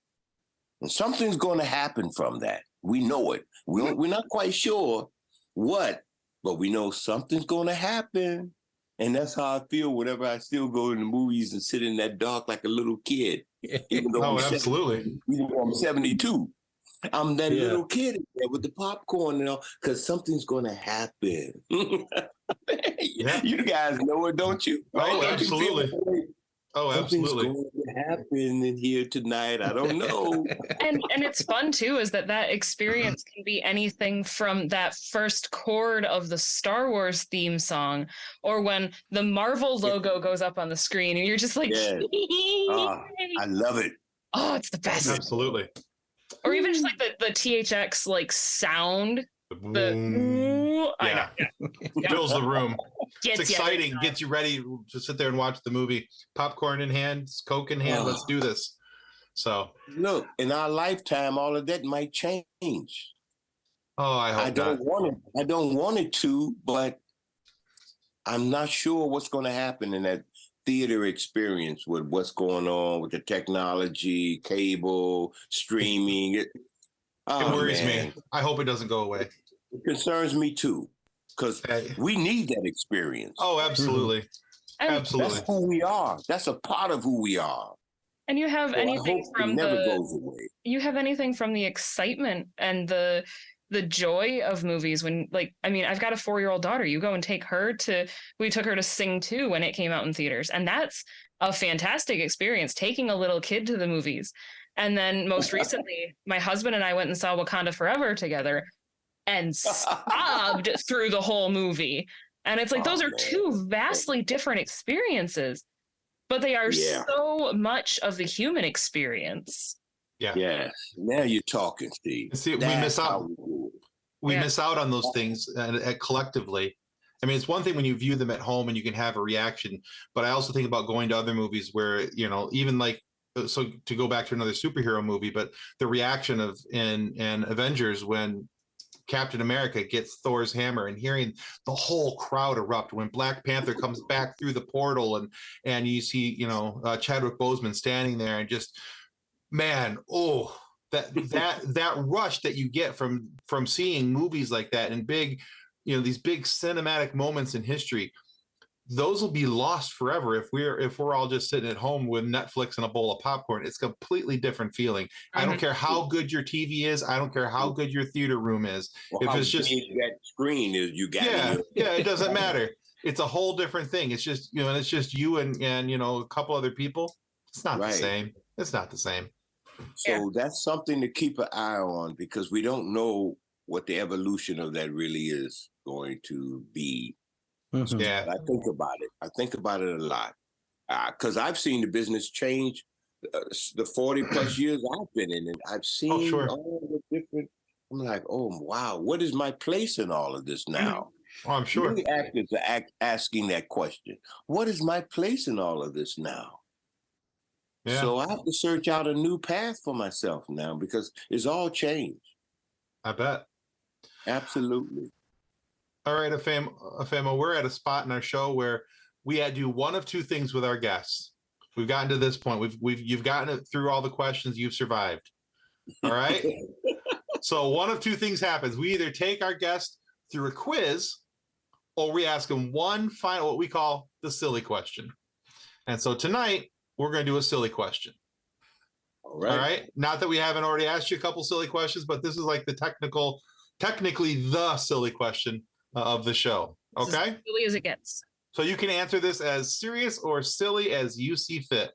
And something's going to happen from that. We know it. We're not quite sure what, but we know something's going to happen. And that's how I feel whenever I still go in the movies and sit in that dark like a little kid. Even though absolutely. Even though I'm 72. I'm that little kid in there with the popcorn, you know, because something's going to happen. Yeah. You guys know it, don't you? Oh, Don't you feel absolutely. like Oh, something's absolutely. going to happen in here tonight? I don't know. And it's fun too, is that experience can be anything from that first chord of the Star Wars theme song, or when the Marvel logo goes up on the screen and you're just like, Yeah. I love it. oh, it's the best. Absolutely. Or even just like the THX like sound. The Boom. I Yeah. know. Fills the room. Gets It's you. exciting. Gets you ready to sit there and watch the movie. Popcorn in hand, Coke in hand. Let's do this. So Look, in our lifetime, all of that might change. I hope I don't not. want it. I don't want it to, but I'm not sure what's going to happen in that theater experience with what's going on with the technology, cable, streaming. It Worries me. I hope it doesn't go away. It concerns me too, because we need that experience. Oh, absolutely. And Absolutely. That's who we are. That's a part of who we are. And you have So anything I hope from it never goes away. you have anything from the excitement and the joy of movies when, like, I mean, I've got a 4-year-old daughter. You go and we took her to Sing 2 when it came out in theaters. And that's a fantastic experience, taking a little kid to the movies. And then most recently, my husband and I went and saw Wakanda Forever together and sobbed through the whole movie. And it's like, those are two vastly different experiences, but they are so much of the human experience. Yeah. Yes. Now you're talking, Steve. See, we miss out. We miss out on those things collectively. I mean, it's one thing when you view them at home and you can have a reaction, but I also think about going to other movies where, even like, so to go back to another superhero movie, but the reaction of in Avengers when Captain America gets Thor's hammer and hearing the whole crowd erupt when Black Panther comes back through the portal and you see, Chadwick Boseman standing there and just, man, that rush that you get from seeing movies like that and big, these big cinematic moments in history, those will be lost forever if we're all just sitting at home with Netflix and a bowl of popcorn. It's a completely different feeling. I don't care how good your TV is. I don't care how good your theater room is. If it's just that screen is, you got it doesn't matter. It's a whole different thing. It's just and it's just you and a couple other people. It's not the same. It's not the same. So that's something to keep an eye on, because we don't know what the evolution of that really is going to be. Mm-hmm. Yeah, I think about it. I think about it a lot, because I've seen the business change. The 40 plus years I've been in it, I've seen all the different. I'm like, oh wow, what is my place in all of this now? Oh, I'm sure. Many actors are asking that question. What is my place in all of this now? Yeah. So I have to search out a new path for myself now, because it's all changed. I bet. Absolutely. All right, Afemo, we're at a spot in our show where we had to do one of two things with our guests. We've gotten to this point. You've gotten it through all the questions. You've survived. All right. So one of two things happens. We either take our guest through a quiz, or we ask them one final, what we call the silly question. And so tonight we're going to do a silly question. All right. All right. Not that we haven't already asked you a couple silly questions, but this is like the technically the silly question of the show. Okay. As silly as it gets. So you can answer this as serious or silly as you see fit.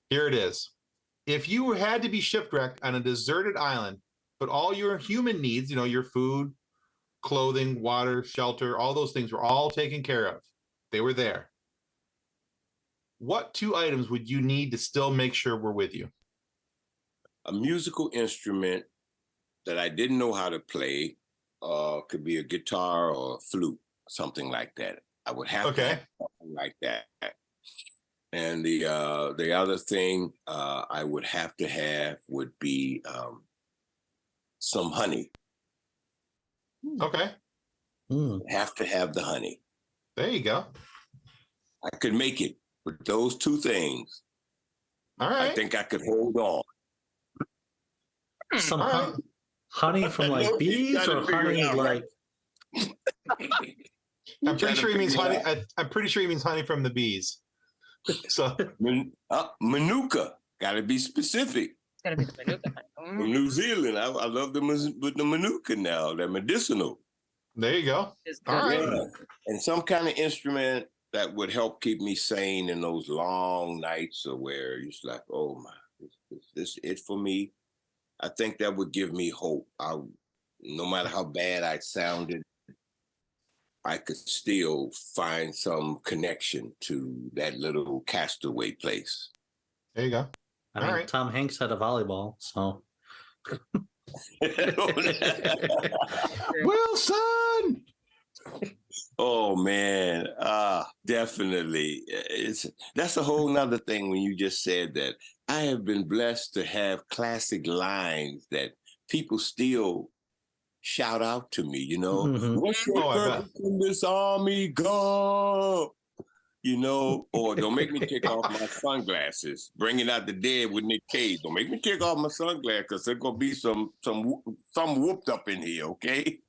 Here it is. If you had to be shipwrecked on a deserted island, but all your human needs, your food, clothing, water, shelter, all those things were all taken care of. They were there. What two items would you need to still make sure we're with you? A musical instrument that I didn't know how to play, could be a guitar or a flute, something like that. I would have to have something like that. And the other thing I would have to have would be some honey. Okay. Have to have the honey. There you go. I could make it with those two things. All right. I think I could hold on. Some honey from like bees, or honey like. I'm pretty sure he means honey. I'm pretty sure he means honey from the bees. So Manuka, gotta be specific. It's gotta be the Manuka. From New Zealand, I love them with the Manuka now. They're medicinal. There you go. Is All good. right. Yeah. And some kind of instrument that would help keep me sane in those long nights or where it's like, oh my, this it for me. I think that would give me hope. No matter how bad I sounded, I could still find some connection to that little castaway place. There you go. I All mean, right. Tom Hanks had a volleyball, so. Wilson. Oh man, definitely. That's a whole nother thing when you just said that. I have been blessed to have classic lines that people still shout out to me, Mhm. What's your I bet. purpose in this army? Go! Or don't make me take off my sunglasses. Bringing out the dead with Nick Cage. Don't make me take off my sunglasses because there's gonna be some whooped up in here, okay?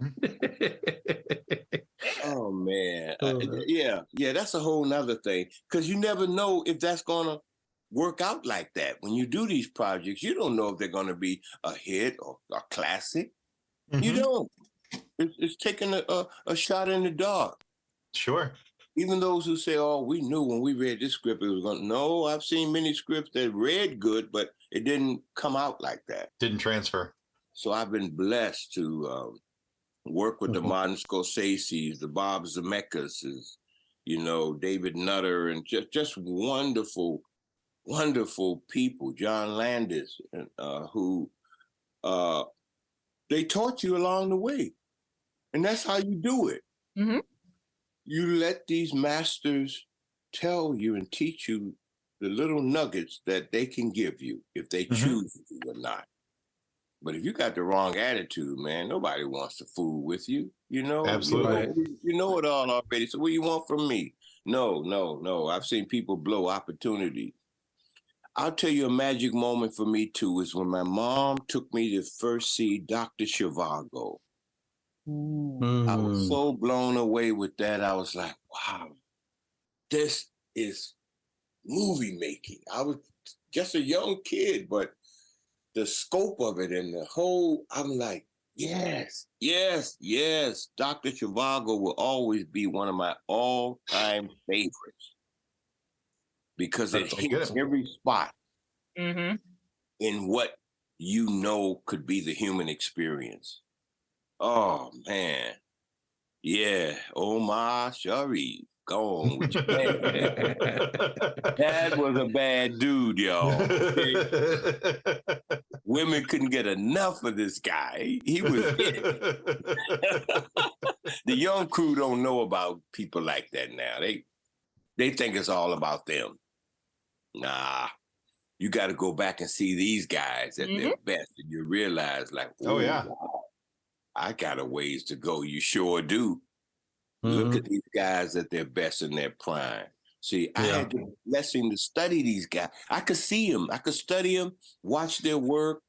Oh man, yeah, that's a whole nother thing because you never know if that's gonna work out like that. When you do these projects, you don't know if they're gonna be a hit or a classic. You Mhm. don't. It's taking a shot in the dark. Sure. Even those who say, "Oh, we knew when we read this script it was going." No, I've seen many scripts that read good, but it didn't come out like that. Didn't transfer. So I've been blessed to work with the Mhm. Martin Scorseses, the Bob Zemeckis, David Nutter, and just wonderful, wonderful people. John Landis, who they taught you along the way, and that's how you do it. Mhm. You let these masters tell you and teach you the little nuggets that they can give you if they choose to or not. But if you got the wrong attitude, man, nobody wants to fool with you. Absolutely. You know it all already. So what do you want from me? No. I've seen people blow opportunity. I'll tell you a magic moment for me too is when my mom took me to first see Dr. Zhivago. I was Mm. so blown away with that. I was like, wow, this is movie making. I was just a young kid, but the scope of it and the whole, I'm like, yes. Dr. Zhivago will always be one of my all-time favorites because it I get hits it. every spot Mm-hmm. in what could be the human experience. Oh, man. Yeah, Omar Sharif. Go on with your That was a bad dude, y'all. Okay? Women couldn't get enough of this guy. He was it. The young crew don't know about people like that now. They think it's all about them. Nah, you got to go back and see these guys at their best, and you realize, like, Oh, yeah. wow, I got a ways to go. You sure do. Look at these guys at their best in their prime. See, I had the blessing to study these guys. I could see them. I could study them, watch their work.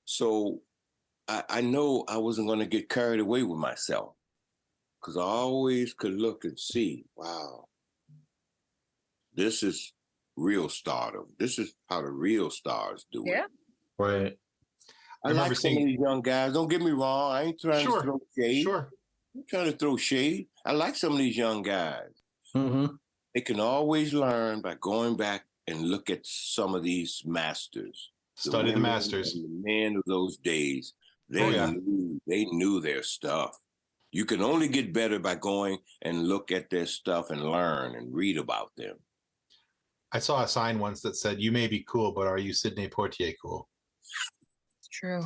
So I know I wasn't going to get carried away with myself because I always could look and see, wow, this is real stardom. This is how the real stars do it. Yeah. Right. I remember like some of these young guys. Don't get me wrong. I ain't trying to throw shade. Sure. I'm trying to throw shade. I like some of these young guys. Mm-hmm. They can always learn by going back and look at some of these masters. Study the women masters. and the men of those days. They yeah. knew their stuff. You can only get better by going and look at their stuff and learn and read about them. I saw a sign once that said, "You may be cool, but are you Sidney Poitier cool?" True.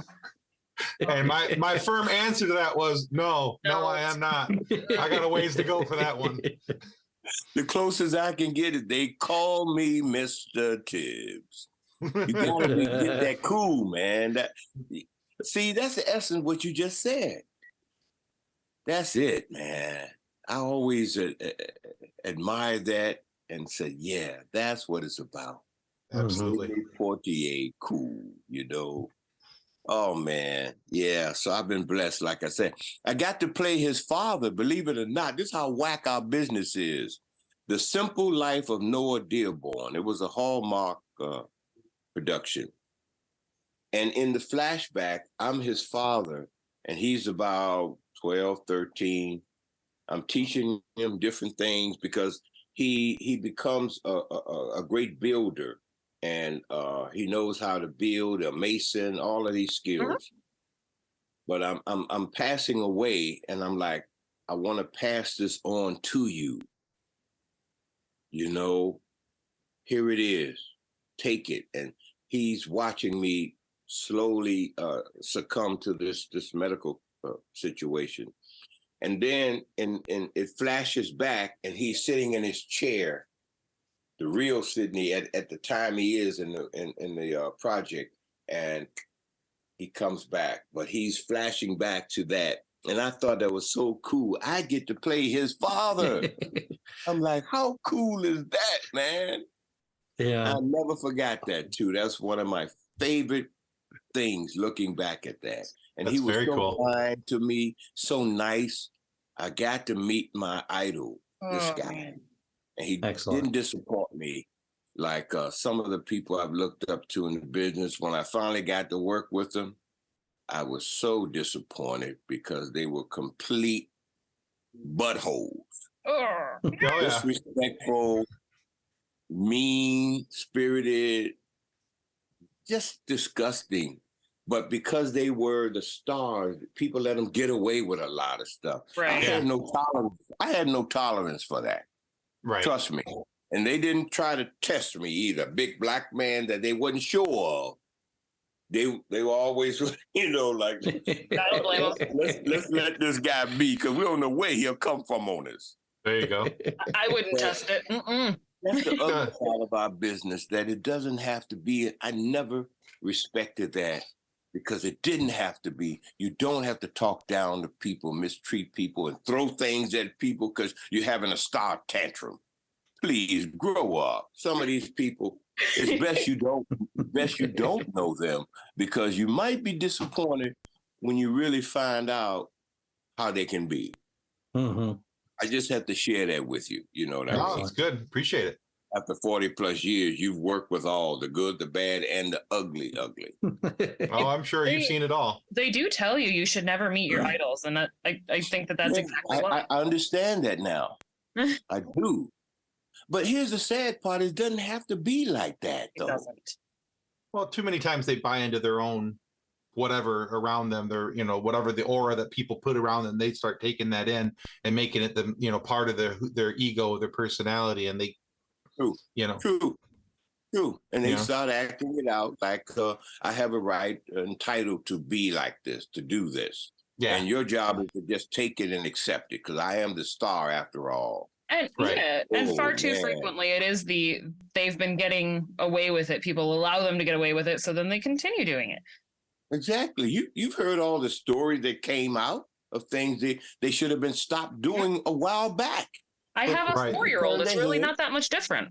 And my firm answer to that was, no, I am not. I got a ways to go for that one. The closest I can get is they call me Mr. Tibbs. You gotta get that cool, man. See, that's the essence of what you just said. That's it, man. I always admired that and said, yeah, that's what it's about. Absolutely. Portier, cool, Oh, man. Yeah, so I've been blessed, like I said. I got to play his father, believe it or not. This is how whack our business is. The Simple Life of Noah Dearborn. It was a Hallmark production. And in the flashback, I'm his father, and he's about 12, 13. I'm teaching him different things because he becomes a great builder, and he knows how to build, a mason, all of these skills. But I'm passing away, and I'm like, I want to pass this on to you. You know, here it is. Take it. And he's watching me slowly succumb to this medical situation. And then it flashes back, and he's sitting in his chair, the real Sidney at the time he is in the project, and he comes back, but he's flashing back to that. And I thought that was so cool. I get to play his father. I'm like, how cool is that, man? Yeah. I never forgot that too. That's one of my favorite things, looking back at that. And That's he was very so cool. kind to me, so nice. I got to meet my idol, this guy. Man. And he Excellent. didn't disappoint me like some of the people I've looked up to in the business. When I finally got to work with them, I was so disappointed because they were complete buttholes. Oh, Oh, yeah. Disrespectful, mean-spirited, just disgusting. But because they were the stars, people let them get away with a lot of stuff. right. I had no tolerance. I had no tolerance for that. Right. Trust me. And they didn't try to test me either. Big black man that they wasn't sure of. They were always, you know, like, I don't blame him. let's let this guy be, because we don't know where he'll come from on this. There you go. I wouldn't test it. Mm-mm. That's the other part of our business, that it doesn't have to be. I never respected that because it didn't have to be. You don't have to talk down to people, mistreat people, and throw things at people because you're having a star tantrum. Please grow up. Some of these people, it's best you don't know them, because you might be disappointed when you really find out how they can be. Mm-hmm. I just have to share that with you. You know what I Oh, mean? that's good. Appreciate it. After 40 plus years, you've worked with all the good, the bad, and the ugly. Oh, I'm sure you've seen it all. They do tell you should never meet your idols, and that I think that's Yeah, exactly why. I understand that now. I do. But here's the sad part. It doesn't have to be like that, It though. doesn't. Well, too many times they buy into their own whatever around them, their, you know, whatever the aura that people put around them, they start taking that in and making it the, you know, part of their ego, their personality, and they, True. you know, True. And they Yeah. start acting it out like, I have a right, entitled to be like this, to do this. yeah, And your job is to just take it and accept it, because I am the star after all. And Right. yeah, and far Oh, too man. frequently it is they've been getting away with it. People allow them to get away with it, so then they continue doing it. Exactly. You've heard all the stories that came out of things they should have been stopped doing a while back. I But- have a Right. 4-year-old. It's really Head. not that much different.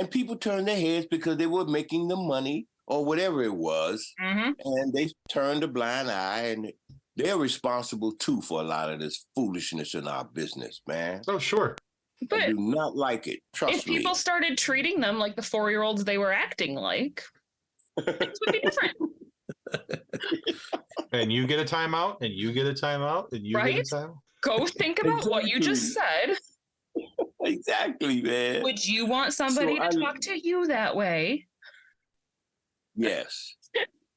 And people turned their heads because they were making the money or whatever it was. Hmm. And they turned a blind eye, and they're responsible too for a lot of this foolishness in our business, man. oh sure, I But do not like it. if Trust me. people started treating them like the 4-year-olds they were acting like, things would be different. and you get a timeout, and you get a timeout, and you Right? get a timeout. Go think about what you just said. Exactly, man. Would you want somebody So to talk to you that way? Yes.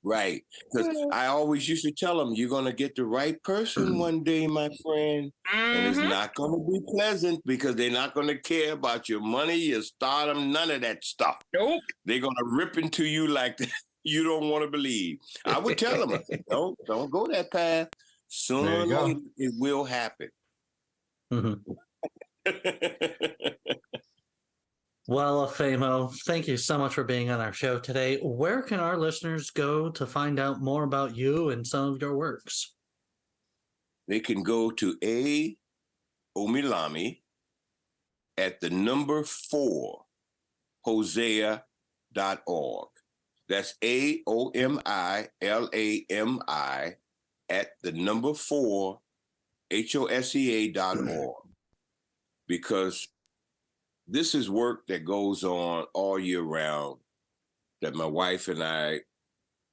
Right. Because I always used to tell them, you're going to get the right person one day, my friend. And it's Mhm. not going to be pleasant, because they're not going to care about your money, your stardom, none of that stuff. Nope. They're going to rip into you like you don't want to believe. I would tell them, I said, don't go that path. Sooner There or you go. later, it will happen. Mhm. Well, Afemo, thank you so much for being on our show today. Where can our listeners go to find out more about you and some of your works? They can go to Omilami at the number 4 Hosea.org. That's AOMILAMI at the number 4 HOSEA.org. Because this is work that goes on all year round, that my wife and I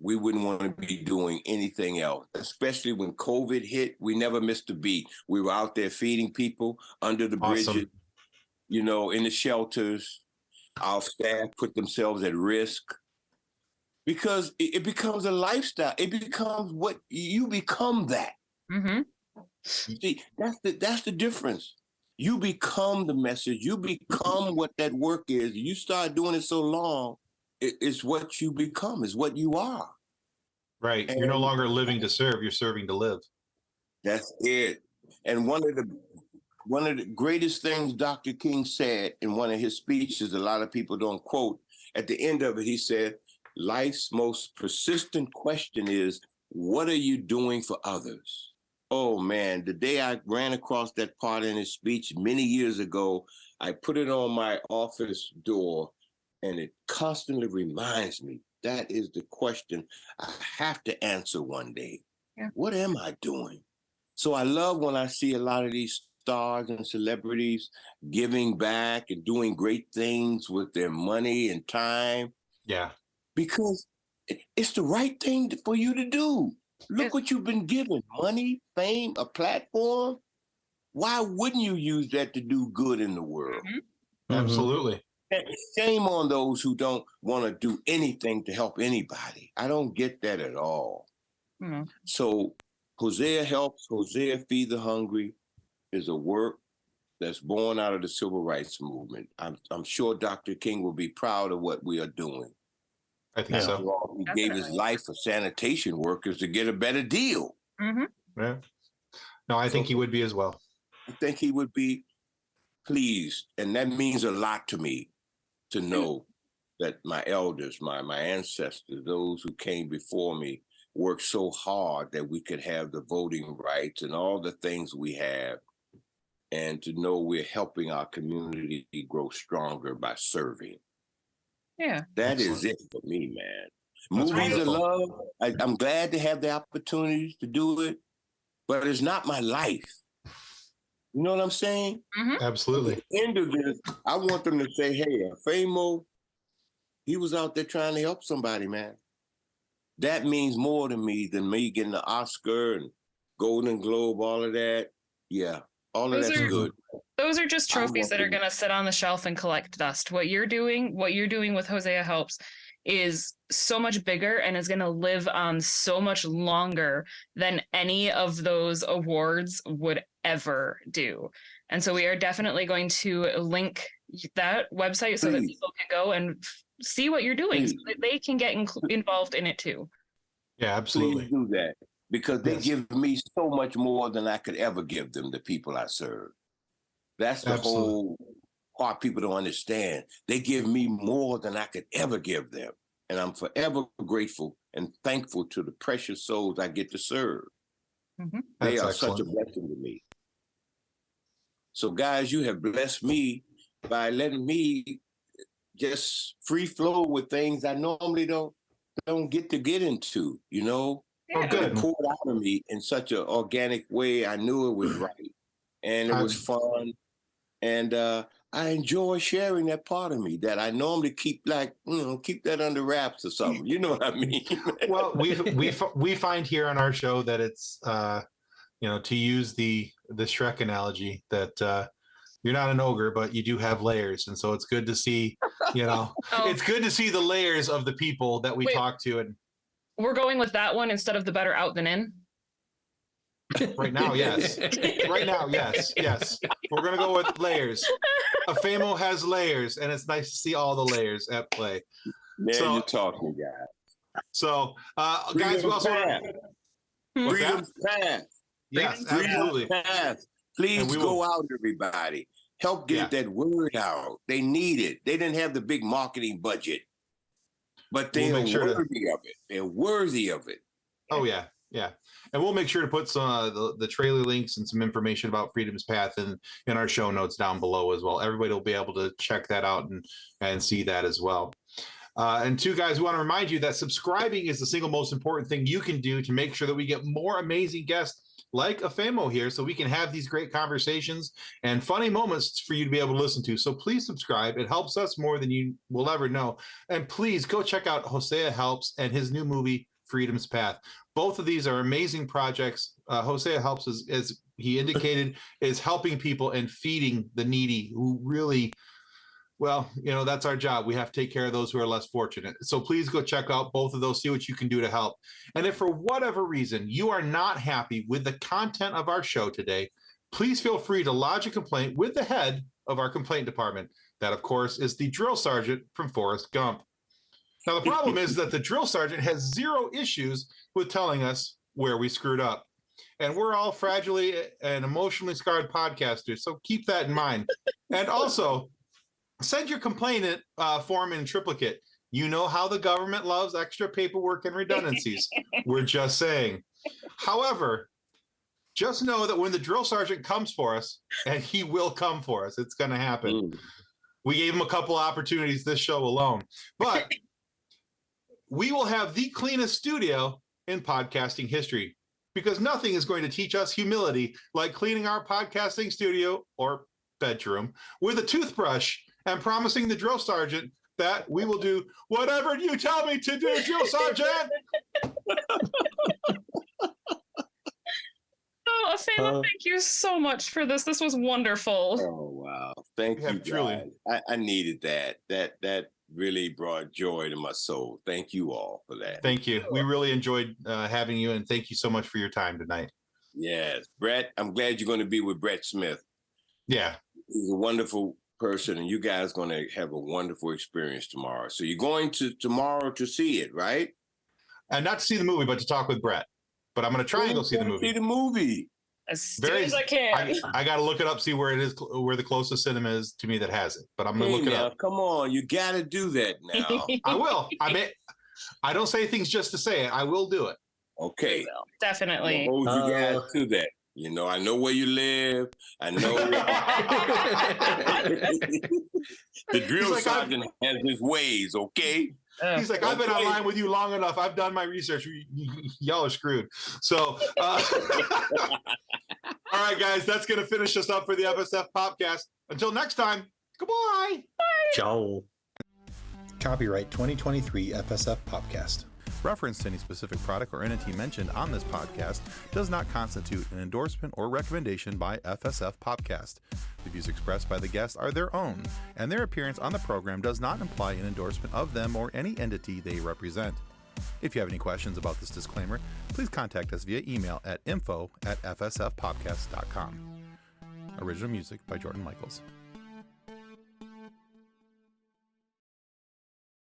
we wouldn't want to be doing anything else, especially when COVID hit. We never missed a beat. We were out there feeding people under the bridges, you know, in the shelters. Our staff put themselves at risk because it becomes a lifestyle. It becomes what you become that. Mm-hmm. See, that's the difference. You become the message. You become what that work is. You start doing it so long, it's what you become. It's what you are. Right. And you're no longer living to serve. You're serving to live. That's it. And one of the greatest things Dr. King said in one of his speeches, a lot of people don't quote, at the end of it, he said, life's most persistent question is, what are you doing for others? Oh man, the day I ran across that part in his speech many years ago, I put it on my office door, and it constantly reminds me that is the question I have to answer one day. Yeah. What am I doing? So I love when I see a lot of these stars and celebrities giving back and doing great things with their money and time. Yeah. Because it's the right thing for you to do. Look what you've been given: money, fame, a platform. Why wouldn't you use that to do good in the world? Mm-hmm. Absolutely. Shame on those who don't want to do anything to help anybody. I don't get that at all. Mm-hmm. So Hosea Helps, Hosea Feed the Hungry is a work that's born out of the civil rights movement. I'm sure Dr. King will be proud of what we are doing. I think so. Well, he gave his life for sanitation workers to get a better deal. Mm-hmm. Yeah. No, I think he would be as well. I think he would be pleased. And that means a lot to me to know that my elders, my ancestors, those who came before me, worked so hard that we could have the voting rights and all the things we have. And to know we're helping our community grow stronger by serving. Yeah. That is it for me, man. That's Movies are wonderful. love. I'm glad to have the opportunities to do it, but it's not my life. You know what I'm saying? Mm-hmm. Absolutely. At the end of this, I want them to say, hey, Afemo, he was out there trying to help somebody, man. That means more to me than me getting the Oscar and Golden Globe, all of that. Yeah, all of that's good. Those are just trophies that are going to sit on the shelf and collect dust. What you're doing with Hosea Helps is so much bigger and is going to live on so much longer than any of those awards would ever do. And so we are definitely going to link that website so that people can go and see what you're doing so that they can get involved in it too. Yeah, absolutely. Please do that, because they give me so much more than I could ever give them, the people I serve. That's the whole part people don't understand. They give me more than I could ever give them. And I'm forever grateful and thankful to the precious souls I get to serve. Mm-hmm. They are such a blessing to me. So guys, you have blessed me by letting me just free flow with things I normally don't get into, you know? Yeah. It poured out of me in such an organic way. I knew it was right. And it was fun. And I enjoy sharing that part of me that I normally keep that under wraps or something. You know what I mean? Well, we find here on our show that it's, to use the Shrek analogy, that you're not an ogre, but you do have layers. And so it's good to see, it's good to see the layers of the people that we talk to. And we're going with that one instead of the better out than in. Right now, yes. Right now, yes. We're going to go with layers. Afemo has layers, and it's nice to see all the layers at play. There you're talking, guys. So, guys, we also Freedom's Path. Yes, absolutely. Path. Please go out, everybody. Help get that word out. They need it. They didn't have the big marketing budget, but they are worthy of it. They're worthy of it. Oh, yeah. Yeah. And we'll make sure to put some the trailer links and some information about Freedom's Path in our show notes down below as well. Everybody will be able to check that out and see that as well. And two, guys, we want to remind you that subscribing is the single most important thing you can do to make sure that we get more amazing guests like Afemo here, so we can have these great conversations and funny moments for you to be able to listen to. So please subscribe. It helps us more than you will ever know. And please go check out Hosea Helps and his new movie, Freedom's Path. Both of these are amazing projects. Hosea Helps, as he indicated, is helping people and feeding the needy who really, well, that's our job. We have to take care of those who are less fortunate. So please go check out both of those, see what you can do to help. And if for whatever reason you are not happy with the content of our show today, please feel free to lodge a complaint with the head of our complaint department. That, of course, is the drill sergeant from Forrest Gump. Now, the problem is that the drill sergeant has zero issues with telling us where we screwed up. And we're all fragilely and emotionally scarred podcasters, so keep that in mind. And also, send your complaint form in triplicate. You know how the government loves extra paperwork and redundancies. We're just saying. However, just know that when the drill sergeant comes for us, and he will come for us, it's going to happen. We gave him a couple opportunities this show alone. But we will have the cleanest studio in podcasting history, because nothing is going to teach us humility like cleaning our podcasting studio or bedroom with a toothbrush and promising the drill sergeant that we will do whatever you tell me to do, drill sergeant. Oh, Afemo, thank you so much for this. This was wonderful. Oh, wow. Thank you, truly. guys. I needed that. That really brought joy to my soul. Thank you all for that. Thank you. We really enjoyed having you, and thank you so much for your time tonight. Yes. Brett, I'm glad you're going to be with Brett Smith. Yeah. He's a wonderful person, and you guys are going to have a wonderful experience tomorrow. So you're going to tomorrow to see it, right? And not to see the movie, but to talk with Brett. But I'm going to try and go see the movie. See the movie. As soon as I can. I got to look it up, see where it is, where the closest cinema is to me that has it. But I'm going to look it up. Come on, you got to do that now. I will. I don't say things just to say it. I will do it. Okay. Definitely. Hold you guys to that. I know where you live. I know. The drill sergeant has his ways, okay? He's like, I've been online with you long enough. I've done my research. Y'all are screwed. So, all right, guys, that's going to finish us up for the FSF PopCast. Until next time, goodbye. Bye. Ciao. Copyright 2023 FSF PopCast. Reference to any specific product or entity mentioned on this podcast does not constitute an endorsement or recommendation by FSF PopCast. The views expressed by the guests are their own, and their appearance on the program does not imply an endorsement of them or any entity they represent. If you have any questions about this disclaimer, please contact us via email at info@fsfpopcast.com. Original music by Jordan Michaels.